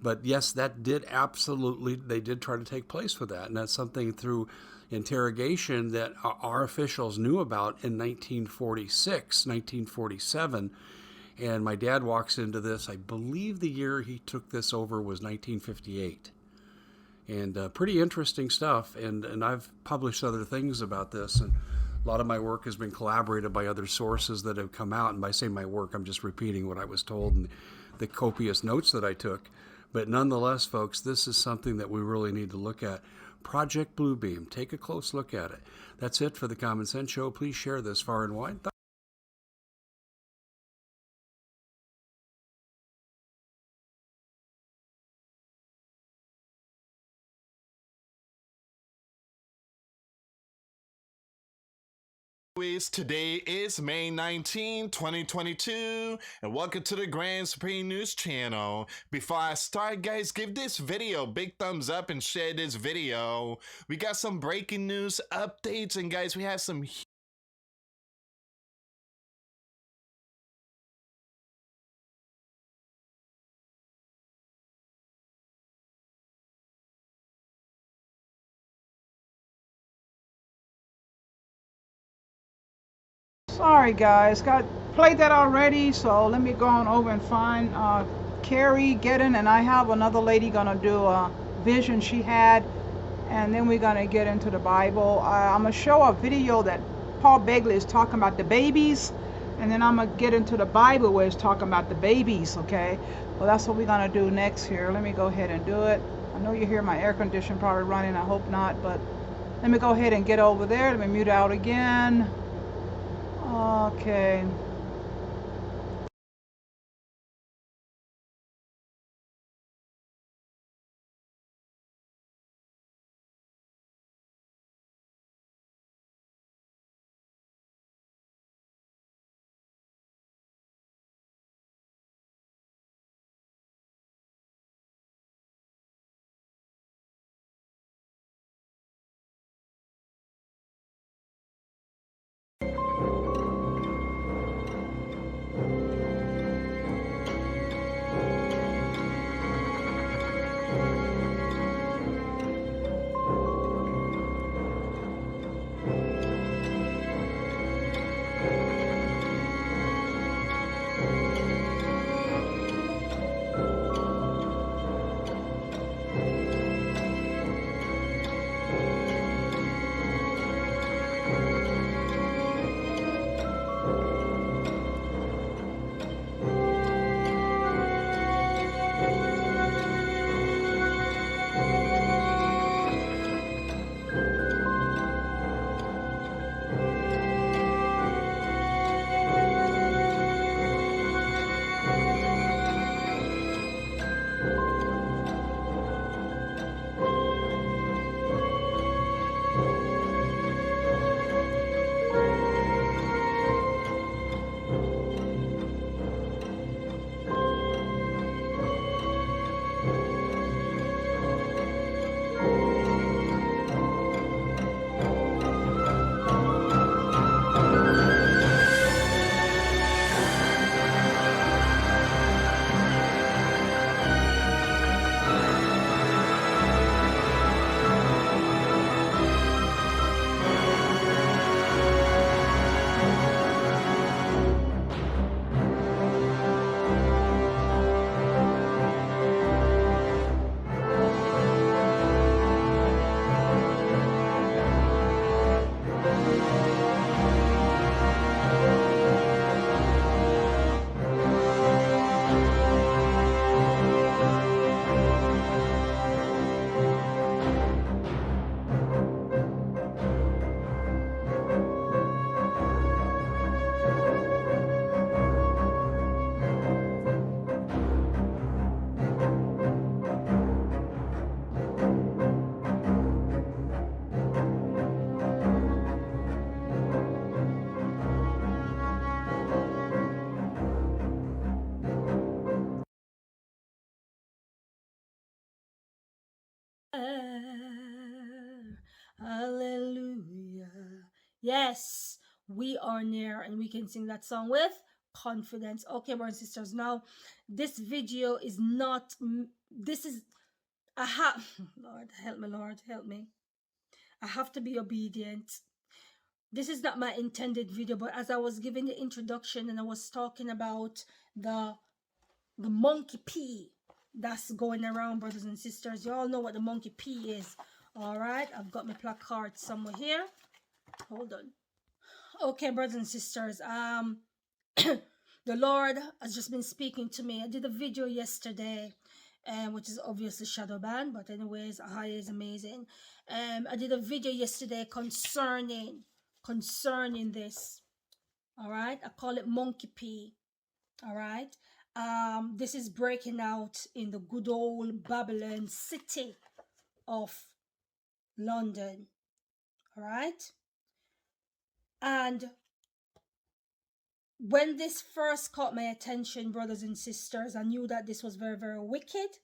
But yes, that did absolutely, they did try to take place with that. And that's something through interrogation that our officials knew about in 1946, 1947. And my dad walks into this, I believe the year he took this over was 1958. And pretty interesting stuff. And I've published other things about this. And a lot of my work has been collaborated by other sources that have come out. And by saying my work, I'm just repeating what I was told and the copious notes that I took. But nonetheless, folks, this is something that we really need to look at. Project Bluebeam. Take a close look at it. That's it for the Common Sense Show. Please share this far and wide. Today is May 19, 2022, and welcome to the Grand Supreme News channel. Before I start, guys, give this video a big thumbs up and share this video. We got some breaking news updates, and guys, we have some Sorry guys, played that already, so let me go on over and find Kerry-Ann, and I have another lady gonna do a vision she had, and then we're gonna get into the Bible. I'm gonna show a video that Paul Begley is talking about the babies, and then I'm gonna get into the Bible where it's talking about the babies, okay? Well, that's what we're gonna do next here. Let me go ahead and do it. I know you hear my air conditioner probably running, I hope not, but let me go ahead and get over there. Let me mute out again. Okay. Yes, we are near, and we can sing that song with confidence. Okay, brothers and sisters, now this video is not, this is, I have, Lord, help me, Lord, help me. I have to be obedient. This is not my intended video, but as I was giving the introduction and I was talking about the monkey pee that's going around, brothers and sisters, you all know what the monkey pee is. All right, I've got my placard somewhere here. Hold on. Okay, brothers and sisters, the Lord has just been speaking to me. I did a video yesterday, which is obviously shadow banned, but anyways, Ahaya is amazing. I did a video yesterday concerning this. All right, I call it monkey pee. All right, this is breaking out in the good old Babylon city of London. All right, and when this first caught my attention, brothers and sisters, I knew that this was very, very wicked.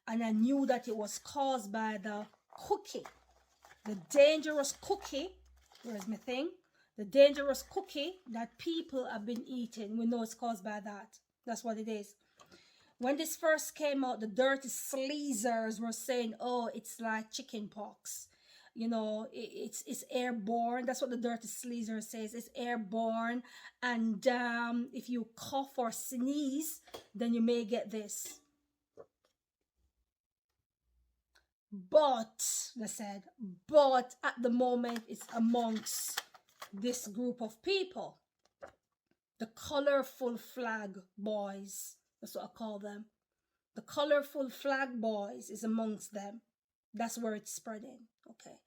And I knew that it was caused by the cookie, the dangerous cookie. Where's my thing? The dangerous cookie that people have been eating. We know it's caused by that. That's what it is. When this first came out, the dirty sleazers were saying, oh, it's like chicken pox. You know, it's airborne. That's what the dirty sleazer says. It's airborne. And if you cough or sneeze, then you may get this. But, they said, but at the moment, it's amongst this group of people. The colorful flag boys. That's what I call them. The colorful flag boys is amongst them. That's where it's spreading. Okay.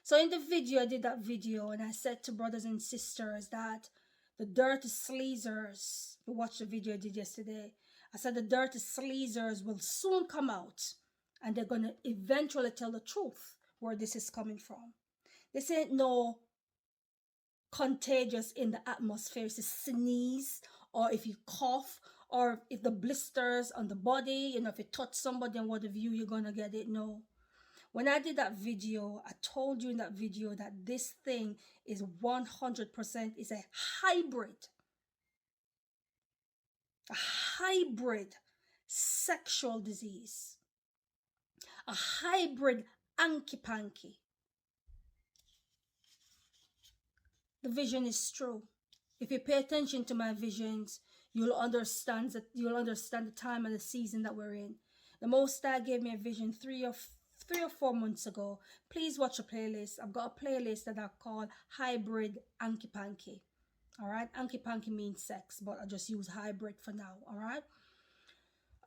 So in the video, I did that video and I said to brothers and sisters that the dirty sleazers, you watched the video I did yesterday, I said the dirty sleazers will soon come out and they're going to eventually tell the truth where this is coming from. This ain't no contagious in the atmosphere. It's a sneeze, or if you cough, or if the blisters on the body, you know, if you touch somebody and what have you, you're going to get it. No. When I did that video, I told you in that video that this thing is 100% is a hybrid sexual disease, a hybrid hanky-panky. The vision is true. If you pay attention to my visions, you'll understand the time and the season that we're in. The Most High gave me a vision 3 or 4 months ago. Please watch a playlist. I've got a playlist that I call Hybrid Hanky Panky. All right, Hanky Panky means sex, but I just use hybrid for now. All right.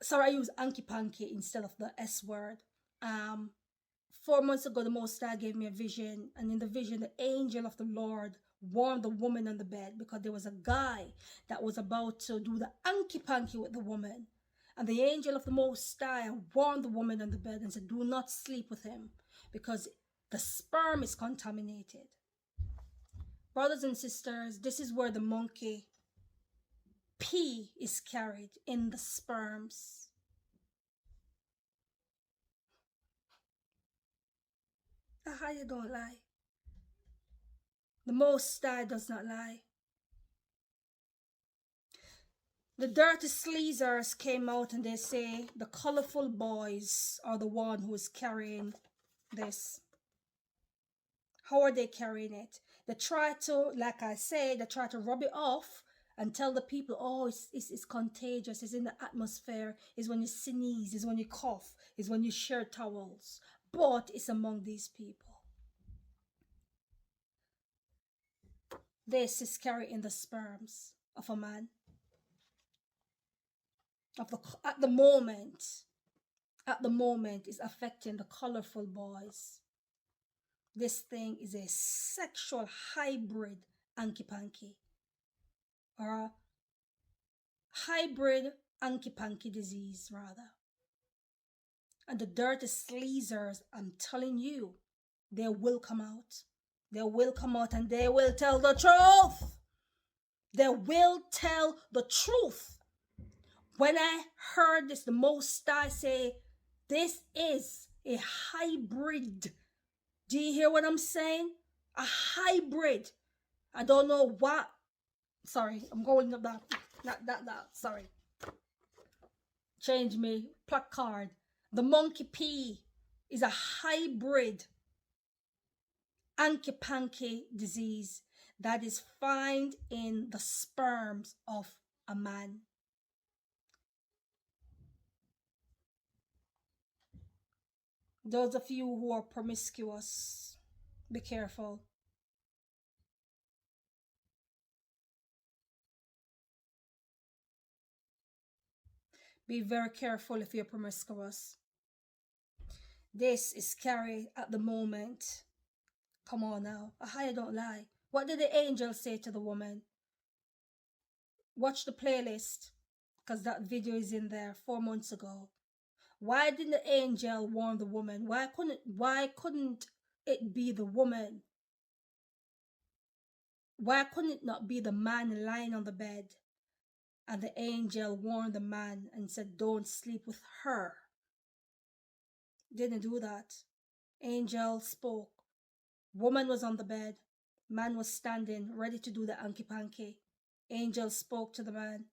Sorry, I use Hanky Panky instead of the S word. 4 months ago, the Most High gave me a vision, and in the vision, the angel of the Lord warned the woman on the bed because there was a guy that was about to do the hanky panky with the woman. And the angel of the Most High warned the woman on the bed and said, do not sleep with him because the sperm is contaminated. Brothers and sisters, this is where the monkey pee is carried, in the sperms. Ahaya don't lie. The Most High does not lie. The dirty sleazers came out and they say the colorful boys are the one who is carrying this. How are they carrying it? They try to, like I say, they try to rub it off and tell the people, oh, it's contagious, it's in the atmosphere, it's when you sneeze, it's when you cough, it's when you share towels. But it's among these people. This is carrying the sperms of a man. At the moment, is affecting the colorful boys. This thing is a sexual hybrid hanky-panky, or a hybrid hanky-panky disease, rather. And the dirty sleazers, I'm telling you, they will come out. They will come out and they will tell the truth. They will tell the truth. When I heard this, the Most High say, this is a hybrid. Do you hear what I'm saying? A hybrid. I don't know what. Sorry, I'm going up that. Not that. Sorry. Change me. Placard. The monkey P is a hybrid hanky-panky disease that is found in the sperms of a man. Those of you who are promiscuous, be careful. Be very careful if you're promiscuous. This is scary at the moment. Come on now. I don't lie. What did the angel say to the woman? Watch the playlist, because that video is in there 4 months ago. Why didn't the angel warn the woman? Why couldn't it be the woman? Why couldn't it not be the man lying on the bed? And the angel warned the man and said, don't sleep with her. Didn't do that. Angel spoke. Woman was on the bed. Man was standing, ready to do the hanky-panky. Angel spoke to the man.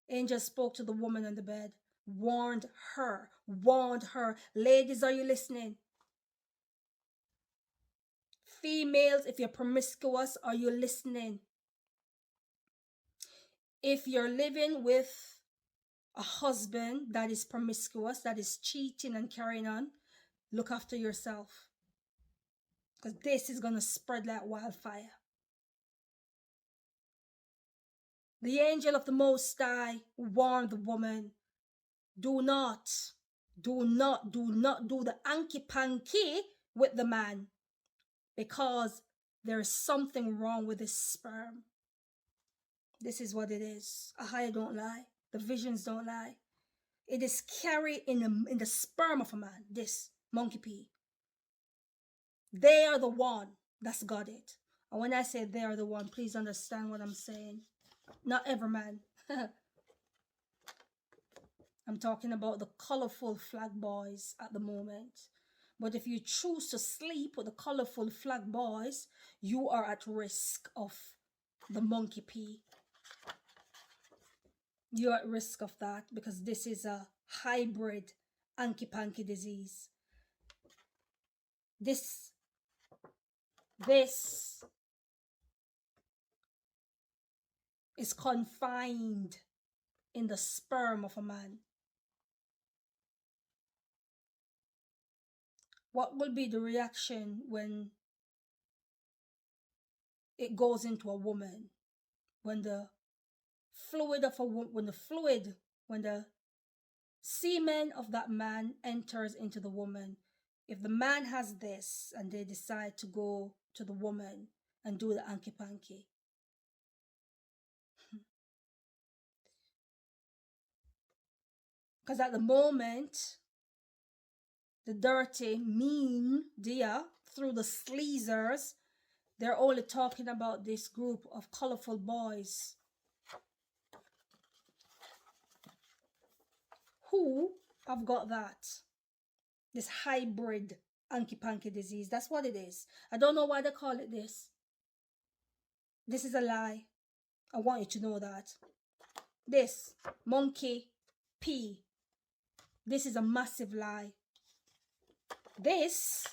Angel spoke to the woman on the bed. Warned her. Warned her. Ladies, are you listening? Females, if you're promiscuous, are you listening? If you're living with a husband that is promiscuous, that is cheating and carrying on, look after yourself. Because this is going to spread like wildfire. The angel of the Most High warned the woman, do not do the hanky-panky with the man, because there is something wrong with his sperm. This is what it is. I don't lie. The visions don't lie. It is carried in the sperm of a man, this monkey pee. They are the one that's got it. And when I say they are the one, please understand what I'm saying. Not every man. I'm talking about the colorful flag boys at the moment. But if you choose to sleep with the colorful flag boys, you are at risk of the monkey pee. You're at risk of that, because this is a hybrid hanky-panky disease. This is confined in the sperm of a man. What will be the reaction when it goes into a woman? When the semen of that man enters into the woman. If the man has this and they decide to go to the woman and do the hanky-panky, because at the moment, the dirty, mean dear, through the sleazers, they're only talking about this group of colorful boys who have got that. This hybrid hanky-panky disease. That's what it is. I don't know why they call it this. This is a lie. I want you to know that. This monkey pee. This is a massive lie. This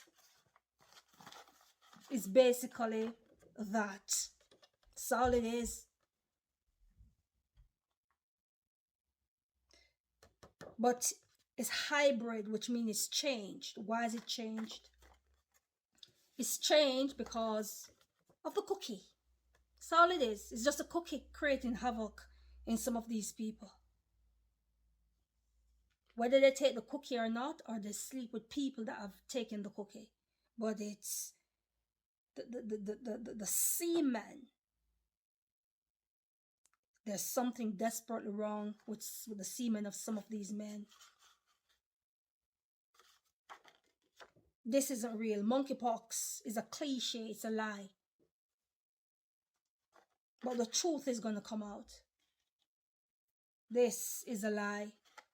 is basically that. That's all it is. But it's hybrid, which means it's changed. Why is it changed? It's changed because of the cookie. That's all it is. It's just a cookie creating havoc in some of these people. Whether they take the cookie or not, or they sleep with people that have taken the cookie. But it's the semen. There's something desperately wrong with the semen of some of these men. This isn't real. Monkeypox is a cliche. It's a lie. But the truth is going to come out. This is a lie.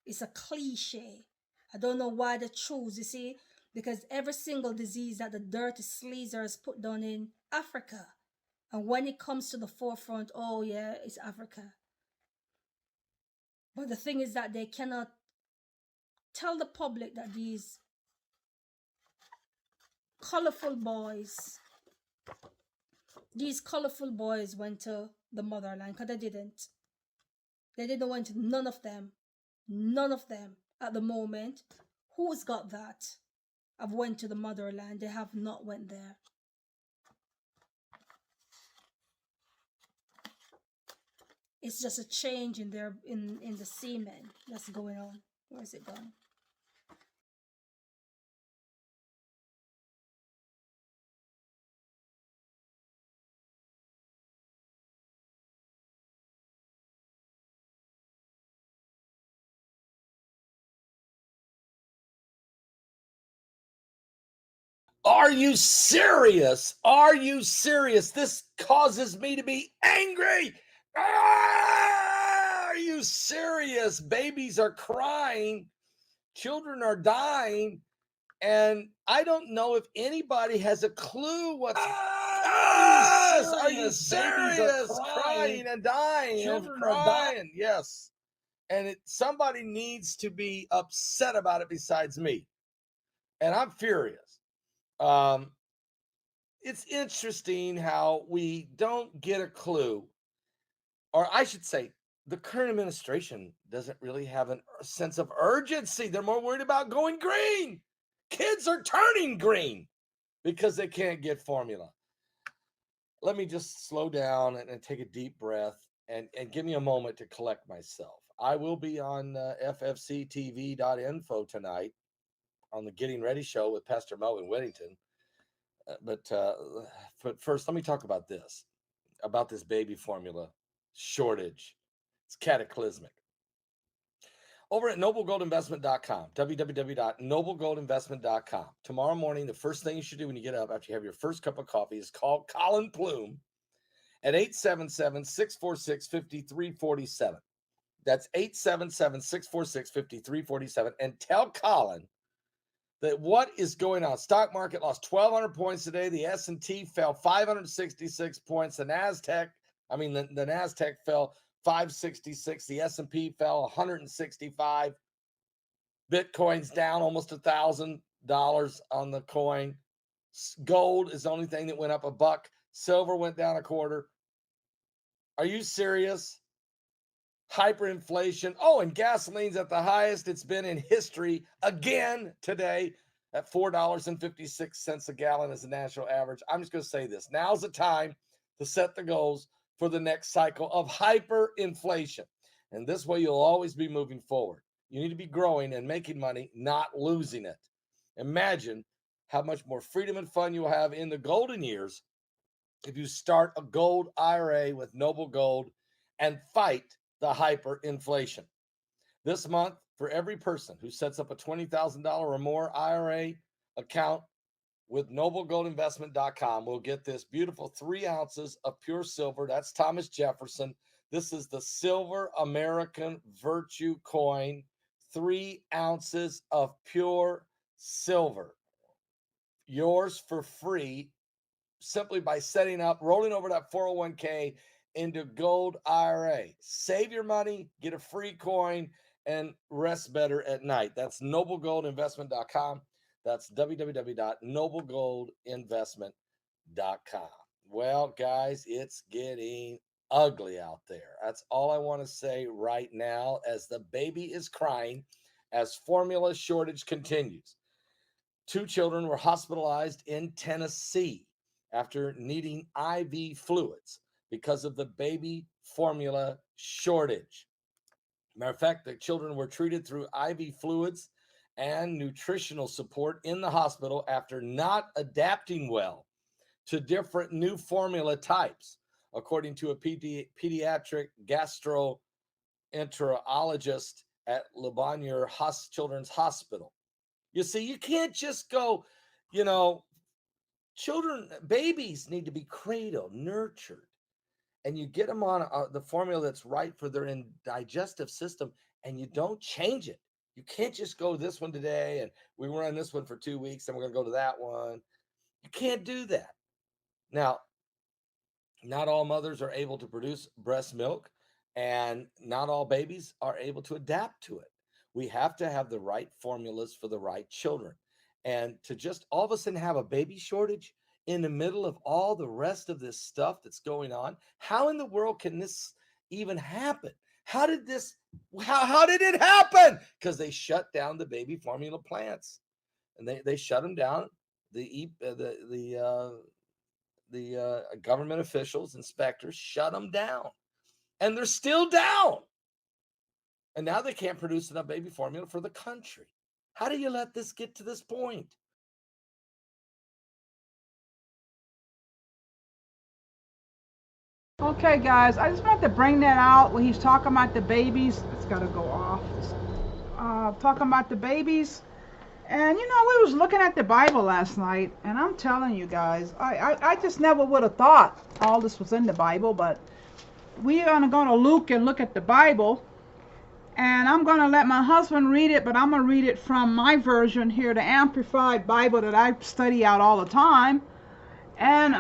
It's a cliche. I don't know why they choose, you see, because every single disease that the dirty sleazers put down in Africa And when it comes to the forefront, oh yeah, it's Africa. But the thing is that they cannot tell the public that these colorful boys went to the motherland, because they didn't. They didn't went to none of them at the moment. Who's got that? I've went to the motherland. They have not went there. It's just a change in their in the semen that's going on. Where is it gone? Are you serious? Are you serious? This causes me to be angry. Are you serious? Babies are crying. Children are dying. And I don't know if anybody has a clue what's... Are you serious? Crying and dying. Children are dying. Yes. And somebody needs to be upset about it besides me. And I'm furious. It's interesting how we don't get a clue, or I should say, the current administration doesn't really have a sense of urgency. They're more worried about going green. Kids are turning green because they can't get formula. Let me just slow down and take a deep breath and give me a moment to collect myself. I will be on ffctv.info tonight on the Getting Ready show with Pastor Melvin Whittington. But first, let me talk about this baby formula shortage. It's cataclysmic. Over at noblegoldinvestment.com, www.noblegoldinvestment.com. Tomorrow morning, the first thing you should do when you get up after you have your first cup of coffee is call Colin Plume at 877-646-5347. That's 877-646-5347. And tell Colin that what is going on. Stock market lost 1,200 points today. The S&T fell 566 points. The NASDAQ fell 566. The S&P fell 165. Bitcoin's down almost $1,000 on the coin. Gold is the only thing that went up $1. Silver went down $0.25. Are you serious? Hyperinflation. Oh, and gasoline's at the highest it's been in history again today at $4.56 a gallon as a national average. I'm just going to say this. Now's the time to set the goals for the next cycle of hyperinflation. And this way you'll always be moving forward. You need to be growing and making money, not losing it. Imagine how much more freedom and fun you'll have in the golden years if you start a gold IRA with Noble Gold and fight the hyperinflation. This month, for every person who sets up a $20,000 or more IRA account with noblegoldinvestment.com, we'll get this beautiful 3 ounces of pure silver. That's Thomas Jefferson. This is the Silver American Virtue coin, 3 ounces of pure silver. Yours for free simply by setting up, rolling over that 401k into gold IRA. Save your money, get a free coin, and rest better at night. That's noblegoldinvestment.com. That's www.noblegoldinvestment.com. Well, guys, it's getting ugly out there. That's all I want to say right now as the baby is crying as formula shortage continues. 2 children were hospitalized in Tennessee after needing IV fluids because of the baby formula shortage. Matter of fact, the children were treated through IV fluids and nutritional support in the hospital after not adapting well to different new formula types, according to a pediatric gastroenterologist at Levav Children's Hospital. You see, you can't just go, babies need to be cradled, nurtured. And you get them on the formula that's right for their digestive system, and you don't change it. You can't just go this one today, and we were on this one for 2 weeks, and we're going to go to that one. You can't do that. Now, Not all mothers are able to produce breast milk, and not all babies are able to adapt to it. We have to have the right formulas for the right children. And to just all of a sudden have a baby shortage in the middle of all the rest of this stuff that's going on, how in the world can this even happen? How did it happen? Because they shut down the baby formula plants, and they shut them down. The government officials, inspectors, shut them down, and they're still down. And now they can't produce enough baby formula for the country. How do you let this get to this point? Okay, guys, I just want to bring that out when he's talking about the babies. It's got to go off. Talking about the babies. And, you know, we was looking at the Bible last night, and I'm telling you guys, I just never would have thought all this was in the Bible, but we are going to go to Luke and look at the Bible. And I'm going to let my husband read it, but I'm going to read it from my version here, the Amplified Bible that I study out all the time. And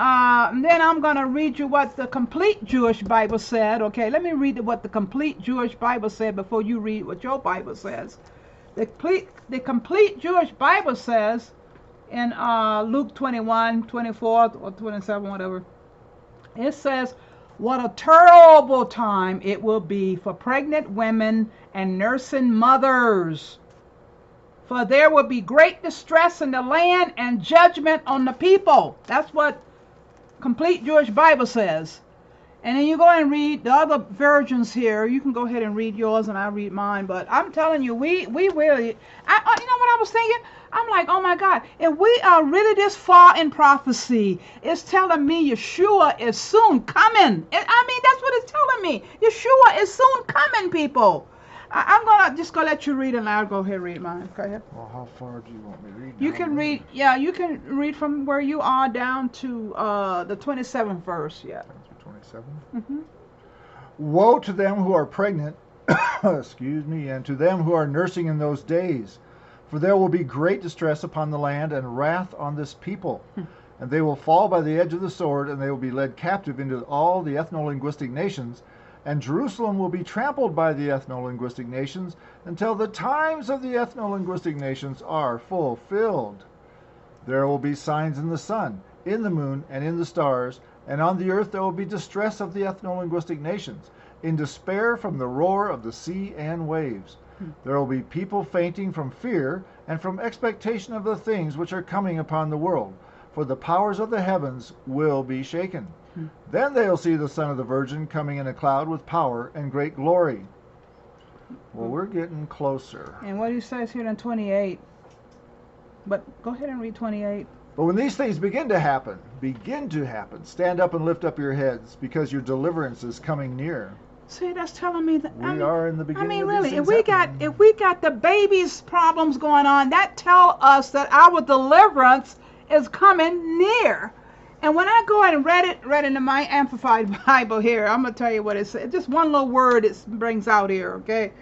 then I'm going to read you what the complete Jewish Bible said. Okay, let me read what the complete Jewish Bible said before you read what your Bible says. The complete Jewish Bible says in Luke 21, 24, or 27, whatever. It says, what a terrible time it will be for pregnant women and nursing mothers. For there will be great distress in the land and judgment on the people. That's what complete Jewish Bible says. And then you go and read the other versions here. You can go ahead and read yours and I'll read mine. But I'm telling you, we really, you know what I was thinking? I'm like, oh my God, if we are really this far in prophecy, it's telling me Yeshua is soon coming. I mean, that's what it's telling me. Yeshua is soon coming, people. I'm gonna let you read and I'll go ahead and read mine. Go ahead. Well, how far do you want me to read? You can read, yeah, you can read from where you are down to the 27th verse, yeah. 27? Mm-hmm. Woe to them who are pregnant, excuse me, and to them who are nursing in those days. For there will be great distress upon the land and wrath on this people. And they will fall by the edge of the sword, and they will be led captive into all the ethno-linguistic nations. And Jerusalem will be trampled by the ethno-linguistic nations until the times of the ethno-linguistic nations are fulfilled. There will be signs in the sun, in the moon, and in the stars, and on the earth there will be distress of the ethno-linguistic nations, in despair from the roar of the sea and waves. There will be people fainting from fear and from expectation of the things which are coming upon the world, for the powers of the heavens will be shaken. Then they will see the Son of the Virgin coming in a cloud with power and great glory. Well, we're getting closer. And what he says here in 28. But go ahead and read 28. But when these things begin to happen, stand up and lift up your heads, because your deliverance is coming near. See, that's telling me that we are in the beginning. I mean, of really, these if we got the baby's problems going on, that tell us that our deliverance is coming near. And when I go and read into my Amplified Bible here, I'm gonna tell you what it says. Just one little word it brings out here. Okay,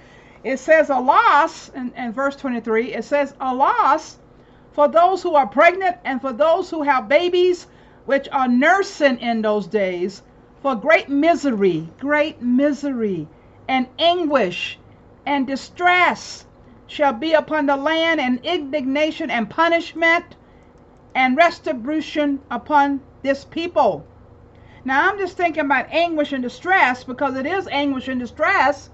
it says a loss in verse 23. It says a loss for those who are pregnant and for those who have babies which are nursing in those days, for great misery and anguish and distress shall be upon the land, and indignation and punishment and retribution upon this people. Now I'm just thinking about anguish and distress, because it is anguish and distress,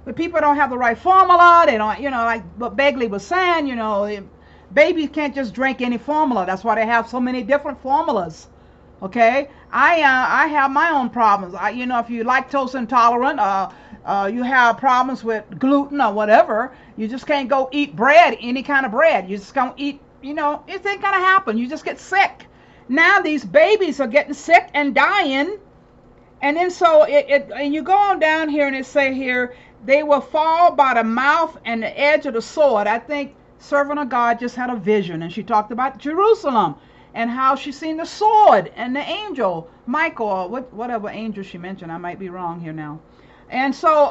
but people don't have the right formula. They don't, like what Begley was saying, babies can't just drink any formula. That's why they have so many different formulas. Okay, I have my own problems. If you're lactose intolerant, you have problems with gluten or whatever, you just can't go eat bread, any kind of bread. You just can't eat, it ain't gonna happen. You just get sick. Now these babies are getting sick and dying, and then so and you go on down here and it say here, they will fall by the mouth and the edge of the sword. I think Servant of God just had a vision, and she talked about Jerusalem and how she seen the sword and the angel Michael, or whatever angel she mentioned. I might be wrong here now. And so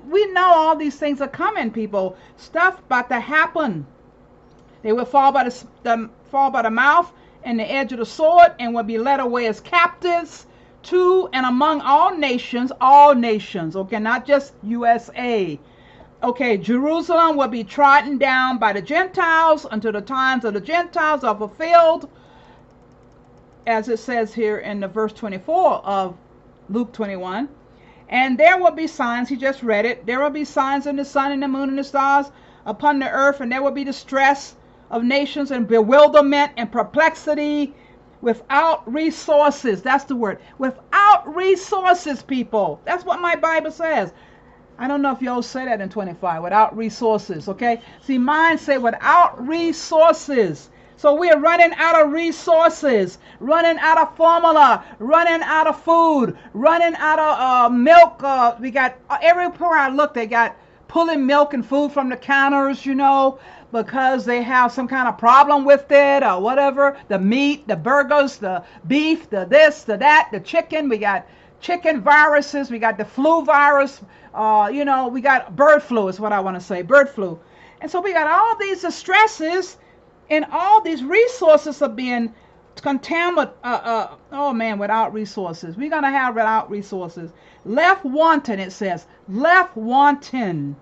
we know all these things are coming, people. Stuff about to happen. They will fall by the mouth and the edge of the sword, and will be led away as captives, to and among all nations, okay, not just USA. Okay, Jerusalem will be trodden down by the Gentiles until the times of the Gentiles are fulfilled, as it says here in the verse 24 of Luke 21. And there will be signs, he just read it, there will be signs in the sun and the moon and the stars upon the earth, and there will be distress of nations and bewilderment and perplexity without resources. That's the word. Without resources, people. That's what my Bible says. I don't know if y'all say that in 25, without resources, okay? See, mine say without resources. So we're running out of resources, running out of formula, running out of food, running out of milk. We got, everywhere I look, they got pulling milk and food from the counters, you know, because they have some kind of problem with it or whatever. The meat, the burgers, the beef, the this, the that, the chicken. We got chicken viruses. We got the flu virus. You know, we got bird flu is what I want to say, bird flu. And so we got all these stresses, and all these resources are being contaminated. Oh man, without resources. We're going to have without resources. Left wanting, it says. Left wanting.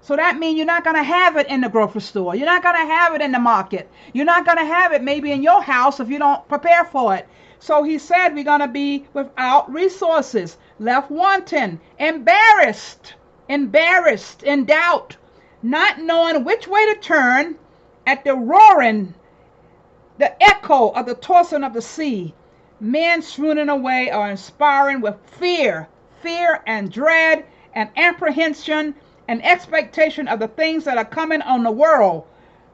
So that means you're not going to have it in the grocery store. You're not going to have it in the market. You're not going to have it maybe in your house if you don't prepare for it. So he said we're going to be without resources, left wanting, embarrassed, in doubt, not knowing which way to turn at the roaring, the echo of the tossing of the sea. Men swooning away or inspiring with fear and dread and apprehension and expectation of the things that are coming on the world.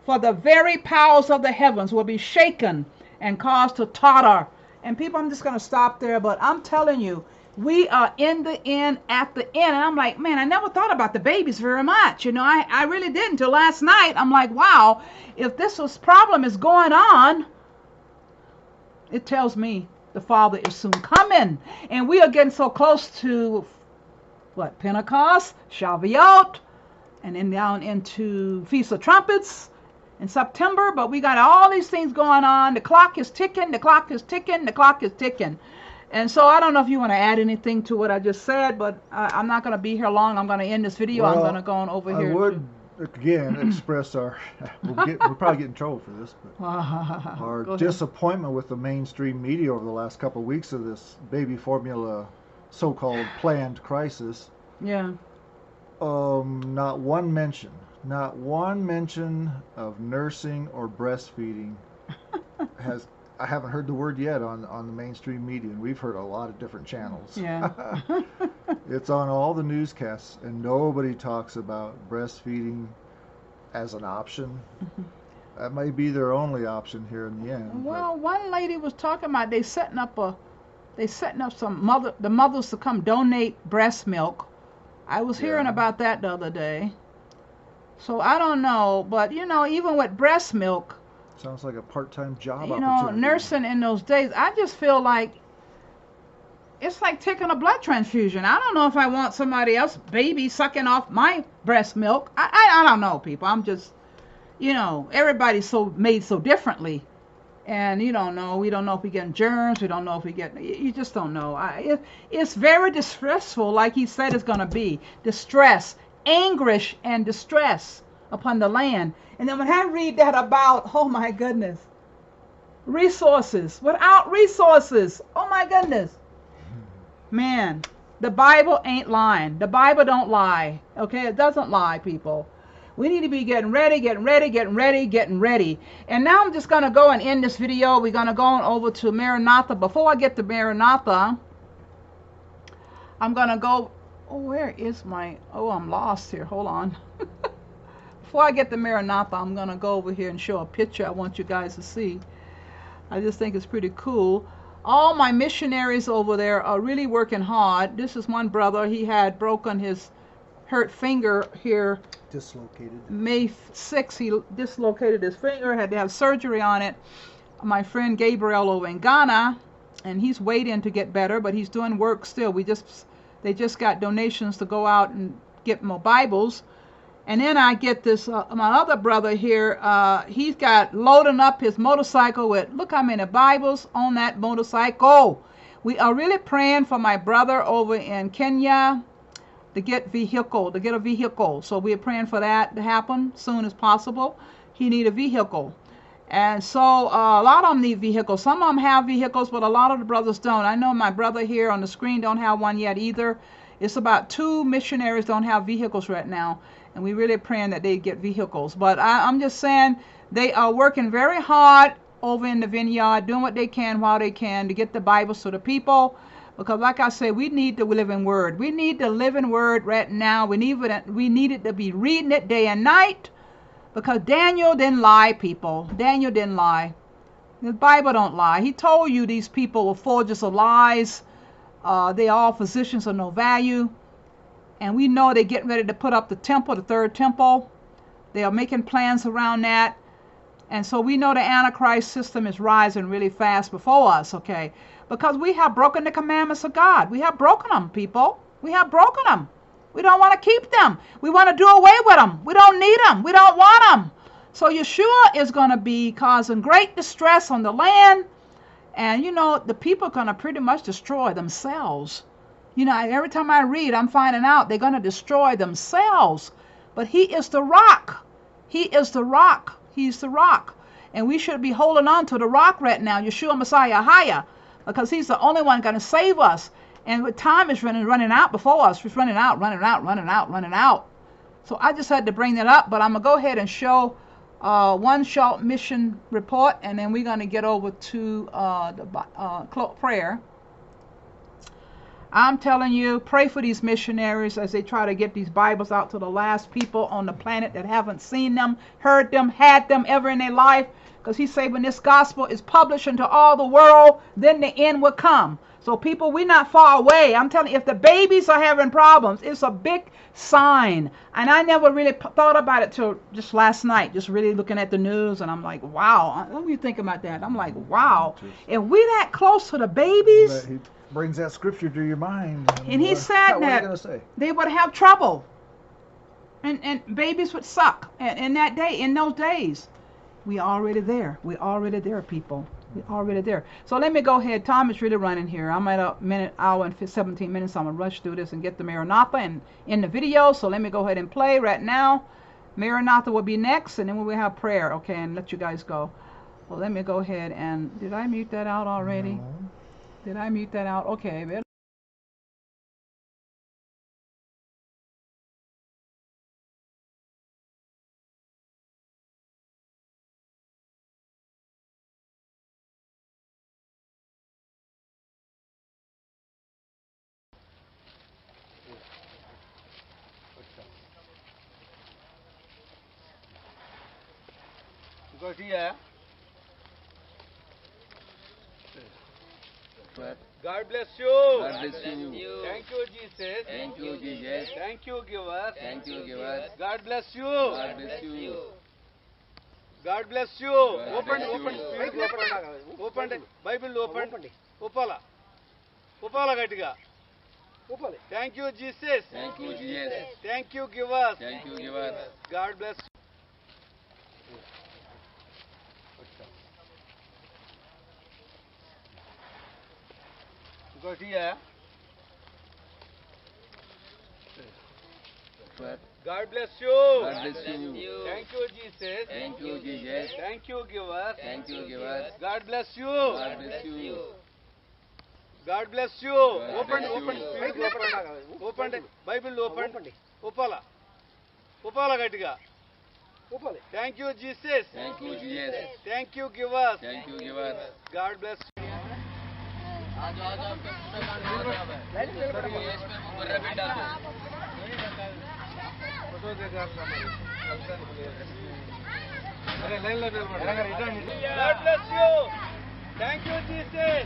For the very powers of the heavens will be shaken and caused to totter. And people, I'm just going to stop there, but I'm telling you, we are in the end, at the end. And I'm like, man, I never thought about the babies very much. You know, I really didn't until last night. I'm like, wow, if this problem is going on, it tells me the Father is soon coming. And we are getting so close to, what, Pentecost, Shavuot, and then down into Feast of Trumpets in September. But we got all these things going on. The clock is ticking, the clock is ticking, the clock is ticking. And so I don't know if you want to add anything to what I just said, but I'm not going to be here long. I'm going to end this video. Well, I'm going to go on over here. I would, again, express our, we'll probably get in trouble for this, but our disappointment with the mainstream media over the last couple of weeks of this baby formula so-called planned crisis. Yeah. Not one mention of nursing or breastfeeding I haven't heard the word yet on the mainstream media, and we've heard a lot of different channels. Yeah. It's on all the newscasts, and nobody talks about breastfeeding as an option. That may be their only option here in the end. Well, one lady was talking about they setting up some the mothers to come donate breast milk. I was hearing about that the other day. So I don't know, but you know, even with breast milk, sounds like a part-time job. You know, nursing in those days, I just feel like it's like taking a blood transfusion. I don't know if I want somebody else, baby, sucking off my breast milk. I don't know, people. I'm just, you know, everybody's made so differently. And you don't know. We don't know if we get germs. We don't know if we get, you just don't know. It's very distressful, like he said it's going to be. Distress, anguish, and distress upon the land. And then when I read that about, oh my goodness, resources, without resources, oh my goodness. Man, the Bible ain't lying. The Bible don't lie. Okay, it doesn't lie, people. We need to be getting ready. And now I'm just going to go and end this video. We're going to go on over to Maranatha. Before I get to Maranatha, I'm going to go, where is my, I'm lost here. Hold on. Before I get to Maranatha, I'm going to go over here and show a picture I want you guys to see. I just think it's pretty cool. All my missionaries over there are really working hard. This is one brother. He had broken his hurt finger here. Dislocated. May 6th, he dislocated his finger, had to have surgery on it. My friend Gabriel over in Ghana, and he's waiting to get better, but he's doing work still. They just got donations to go out and get more Bibles. And then I get this, my other brother here, he's got loading up his motorcycle with, look how many Bibles on that motorcycle. We are really praying for my brother over in Kenya to get a vehicle. So we're praying for that to happen soon as possible. He need a vehicle. And so a lot of them need vehicles. Some of them have vehicles, but a lot of the brothers don't. I know my brother here on the screen don't have one yet either. It's about 2 missionaries don't have vehicles right now, and we're really praying that they get vehicles. But I'm just saying they are working very hard over in the vineyard, doing what they can while they can to get the Bibles to the people. Because like I say, we need the living word. We need the living word right now. We need it to be reading it day and night. Because Daniel didn't lie, people. Daniel didn't lie. The Bible don't lie. He told you these people were forgers of lies. They all physicians of no value. And we know they're getting ready to put up the temple, the third temple. They are making plans around that. And so we know the Antichrist system is rising really fast before us, okay? Because we have broken the commandments of God. We have broken them, people. We have broken them. We don't want to keep them. We want to do away with them. We don't need them. We don't want them. So Yeshua is going to be causing great distress on the land. And, you know, the people are going to pretty much destroy themselves. You know, every time I read, I'm finding out they're going to destroy themselves. But he is the rock. He is the rock. He's the rock. And we should be holding on to the rock right now, Yeshua Messiah Haya, because he's the only one going to save us. And with time is running out before us. It's running out. So I just had to bring that up, but I'm going to go ahead and show one short mission report, and then we're going to get over to the prayer. I'm telling you, pray for these missionaries as they try to get these Bibles out to the last people on the planet that haven't seen them, heard them, had them ever in their life. Because he said when this gospel is published into all the world, then the end will come. So people, we're not far away. I'm telling you, if the babies are having problems, it's a big sign. And I never really thought about it till just last night, just really looking at the news. And I'm like, wow. What do you think about that? I'm like, wow. If we that close to the babies. He brings that scripture to your mind. And he said that they would have trouble. And babies would suck in that day, in those days. We already there. We already there, people. We already there. So let me go ahead. Time is really running here. I'm at a hour and 17 minutes. I'm going to rush through this and get the Maranatha and in the video. So let me go ahead and play right now. Maranatha will be next, and then we'll have prayer, okay, and let you guys go. Well, let me go ahead and... Did I mute that out already? No. Did I mute that out? Okay. God bless you. God bless you. Thank you, Jesus. Thank you, Jesus. Thank you, giver. Thank you, giver. God bless you. God bless you. God bless you. Open. Bible open. Upala gatiga. Thank you, Jesus. Thank you, Jesus. Thank you, giver. Thank you, giver. God bless you. God bless you. God bless you. Thank you, Jesus. Thank you, Jesus. Thank you, giver. Thank you, giver. God bless you. God bless you. God bless you. Open. Bible open. Upala gatiga. Thank you, Jesus. Thank you, Jesus. Thank you, giver. Thank you, giver. God bless you. God bless you. Thank you, Jesus.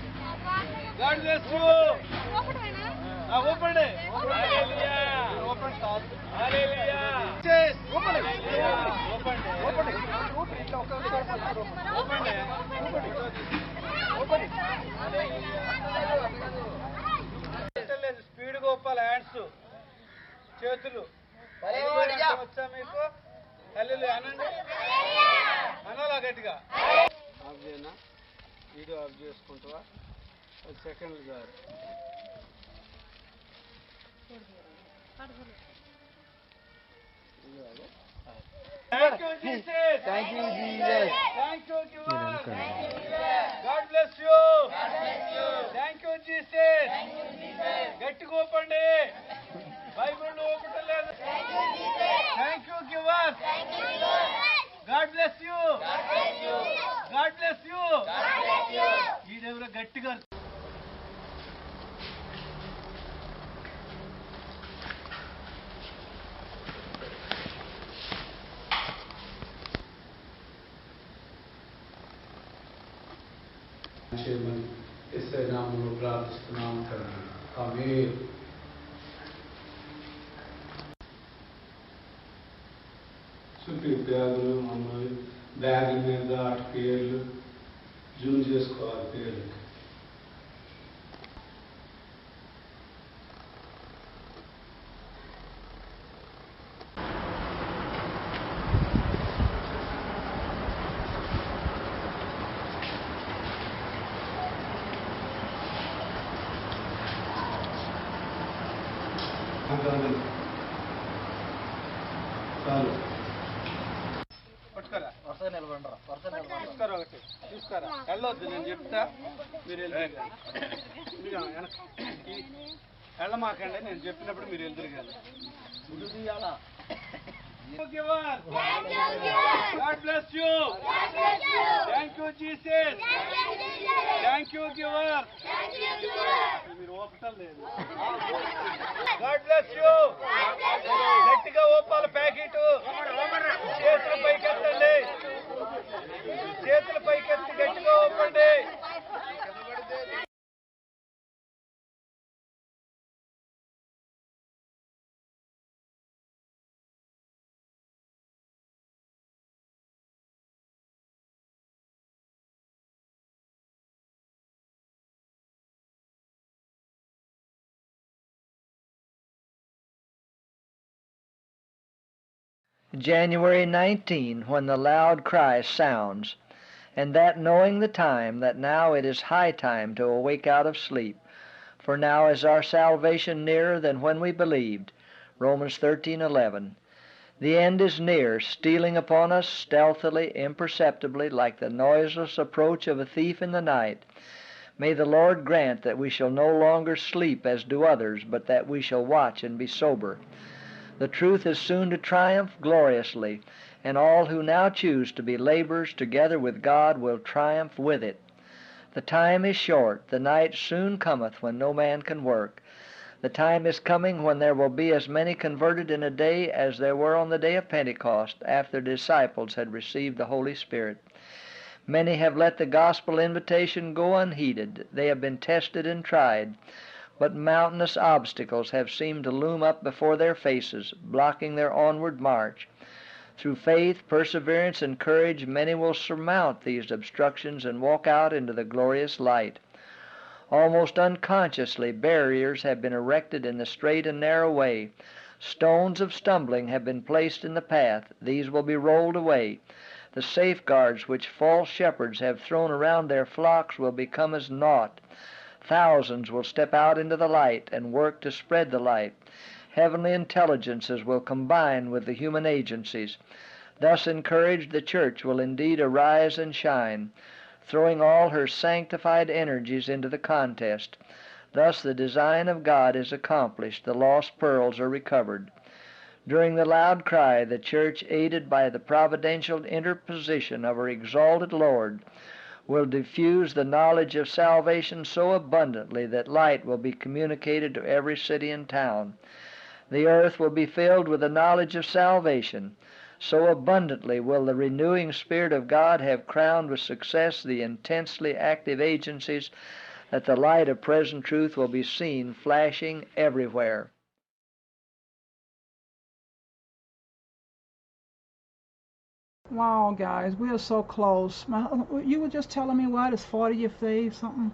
God bless you. Open it. Hallelujah. Open. Hallelujah. Jesus. Open it. Open it. Speed గా ఒప్పాలి hands చేతులు వచ్చా మీకు హల్లెలూయా అనండి అనాలా గట్టిగా of చేయనా video of చేసుకుంటావా Second sir. Thank you, Jesus. Thank you, Jesus. Thank you, God. God bless you. Thank you, Jesus. గట్టిగా ఓపండి బైబిల్ ఓపటం లేదు. Thank you, giver. God bless you. God bless you. ఈ దేవుడు గట్టిగా ఇసే నామములో ప్రార్థిస్తున్నాం తండ్రి. ఆమేన్. చుట్టూ పేదలు మమ్మల్ని బ్యాగ్ మీద అటు పేర్లు జూమ్ చేసుకోవాలి పేర్లు. చాలు. పట్టుకోరా వరుసగా నిలబడరా వరుసగా ఒకటి చూసుకోరా వెళ్ళొద్దు నేను చెప్తా మీరు వెళ్ళమాకండి నేను చెప్పినప్పుడు మీరు వెళ్తురు కదా ముందు తీయాలా God bless you. Thank you, Jesus. Thank you, giver. మీరు ఓపటం లేదు. God bless you. గట్టిగా ఓపాల ప్యాకెట్ చేతుల పైకెత్తండి చేతుల పైకెత్తి గట్టిగా ఓపండి. January 19, when the loud cry sounds, and that knowing the time, that now it is high time to awake out of sleep, for now is our salvation nearer than when we believed. Romans 13:11. The end is near, stealing upon us stealthily, imperceptibly, like the noiseless approach of a thief in the night. May the Lord grant that we shall no longer sleep as do others, but that we shall watch and be sober. The truth is soon to triumph gloriously, and all who now choose to be laborers together with God will triumph with it. The time is short, the night soon cometh when no man can work. The time is coming when there will be as many converted in a day as there were on the day of Pentecost, after the disciples had received the Holy Spirit. Many have let the gospel invitation go unheeded. They have been tested and tried, but mountainous obstacles have seemed to loom up before their faces, blocking their onward march. Through faith, perseverance, and courage, many will surmount these obstructions and walk out into the glorious light. Almost unconsciously, barriers have been erected in the straight and narrow way. Stones of stumbling have been placed in the path. These will be rolled away. The safeguards which false shepherds have thrown around their flocks will become as naught. Thousands will step out into the light and work to spread the light. Heavenly intelligences will combine with the human agencies. Thus encouraged, the church will indeed arise and shine, throwing all her sanctified energies into the contest. Thus the design of God is accomplished, the lost pearls are recovered. During the loud cry, the church, aided by the providential interposition of her exalted Lord, will diffuse the knowledge of salvation so abundantly that light will be communicated to every city and town. The earth will be filled with the knowledge of salvation. So abundantly will the renewing Spirit of God have crowned with success the intensely active agencies that the light of present truth will be seen flashing everywhere. Wow, guys, we are so close. You were just telling me what is 40th day something?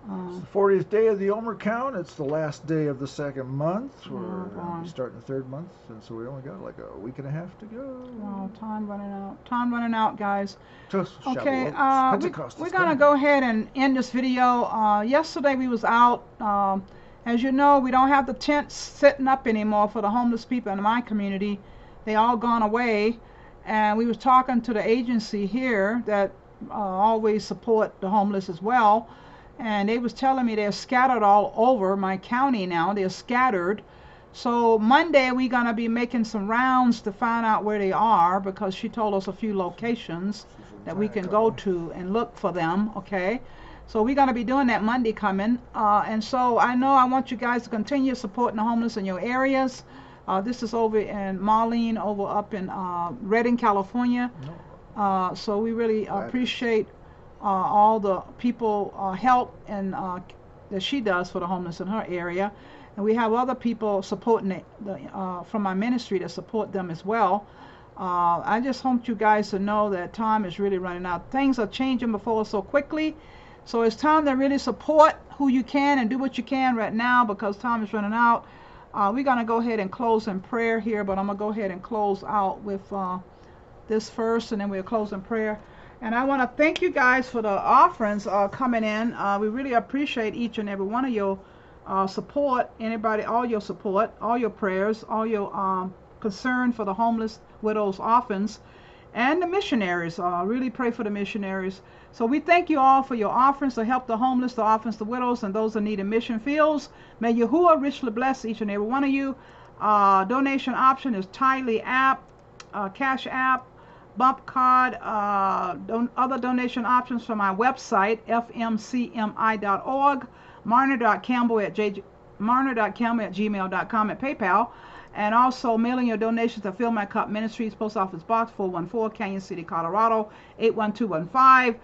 It's the 40th day of the Omer count. It's the last day of the second month. We're boy. starting the third month, and so we only got like a week and a half to go. Wow, time running out. Time running out, guys. Okay, Pentecost we're is gonna coming. go ahead and end this video. Yesterday we was out. As you know, we don't have the tents setting up anymore for the homeless people in my community. They all gone away, and we was talking to the agency here that always support the homeless as well, and they was telling me they're scattered all over my county now. They're scattered. So Monday we're gonna be making some rounds to find out where they are, because she told us a few locations that we can go to and look for them. Okay, so we're gonna be doing that Monday coming, and so I want you guys to continue supporting the homeless in your areas. This is over in Marlene, over up in Redding, California. So we really appreciate all the people help and that she does for the homeless in her area, and we have other people supporting it from my ministry that support them as well. I just want you guys to know that time is really running out. Things are changing before us so quickly, so it's time to really support who you can and do what you can right now, because time is running out. We're gonna go ahead and close in prayer here, but I'm gonna go ahead and close out with this first, and then we'll close in prayer. And I want to thank you guys for the offerings coming in. We really appreciate each and every one of your support, all your support, all your prayers, all your concern for the homeless, widows, orphans, and the missionaries. Really pray for the missionaries. So we thank you all for your offerings to help the homeless, the orphans, the widows, and those that need in mission fields. May Yahuwah richly bless each and every one of you. Donation option is Tidely app, Cash App, Bump Card, other donation options from my website, fmcmi.org, marner.campbell@gmail.com, at PayPal, and also mailing your donations to Fill My Cup Ministries, Post Office Box 414, Canon City, Colorado 81215.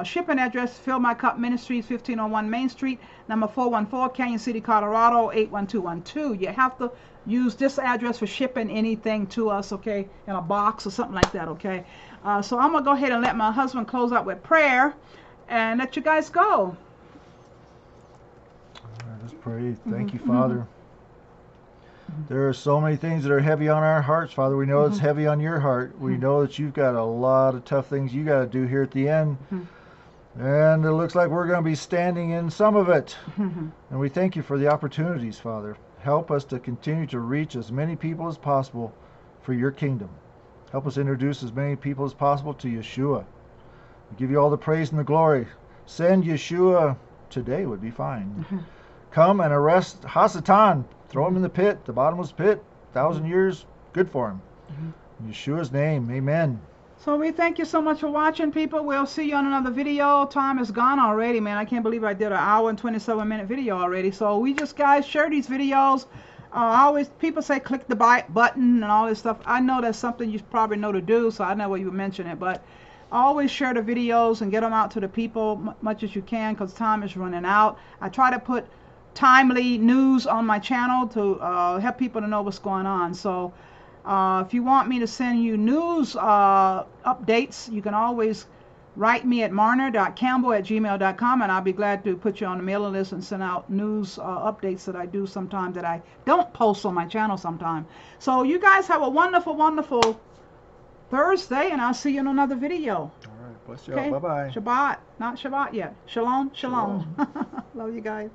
Shipping address, Fill My Cup Ministries, 1501 Main Street, number 414, Canon City, Colorado 81212. You have to use this address for shipping anything to us, okay, in a box or something like that, okay. So I'm gonna go ahead and let my husband close out with prayer and let you guys go. All right, let's pray. Thank you, Father. There are so many things that are heavy on our hearts, Father. We know it's heavy on your heart. We know that you've got a lot of tough things you got to do here at the end. And it looks like we're going to be standing in some of it. And we thank you for the opportunities, Father. Help us to continue to reach as many people as possible for your kingdom. Help us introduce as many people as possible to Yeshua. We give you all the praise and the glory. Send Yeshua today would be fine. Come and arrest Hasatan. Throw him in the pit, the bottomless pit. 1,000 years, good for him. In Yeshua's name, amen. So we thank you so much for watching, people. We'll see you on another video. Time is gone already, man. I can't believe I did an hour and 27-minute video already. So we just, guys, share these videos. People say click the button and all this stuff. I know that's something you probably know to do, so I never even mention it. But always share the videos and get them out to the people much as you can, because time is running out. I try to put timely news on my channel to help people to know what's going on. So if you want me to send you news updates, you can always write me at marner.campbell@gmail.com, and I'll be glad to put you on the mailing list and send out news updates that I do sometimes that I don't post on my channel sometime. So you guys have a wonderful, wonderful Thursday, and I'll see you in another video. All right, bless you all. Bye-bye. Shabbat. Not Shabbat yet. Shalom, shalom. Love you guys.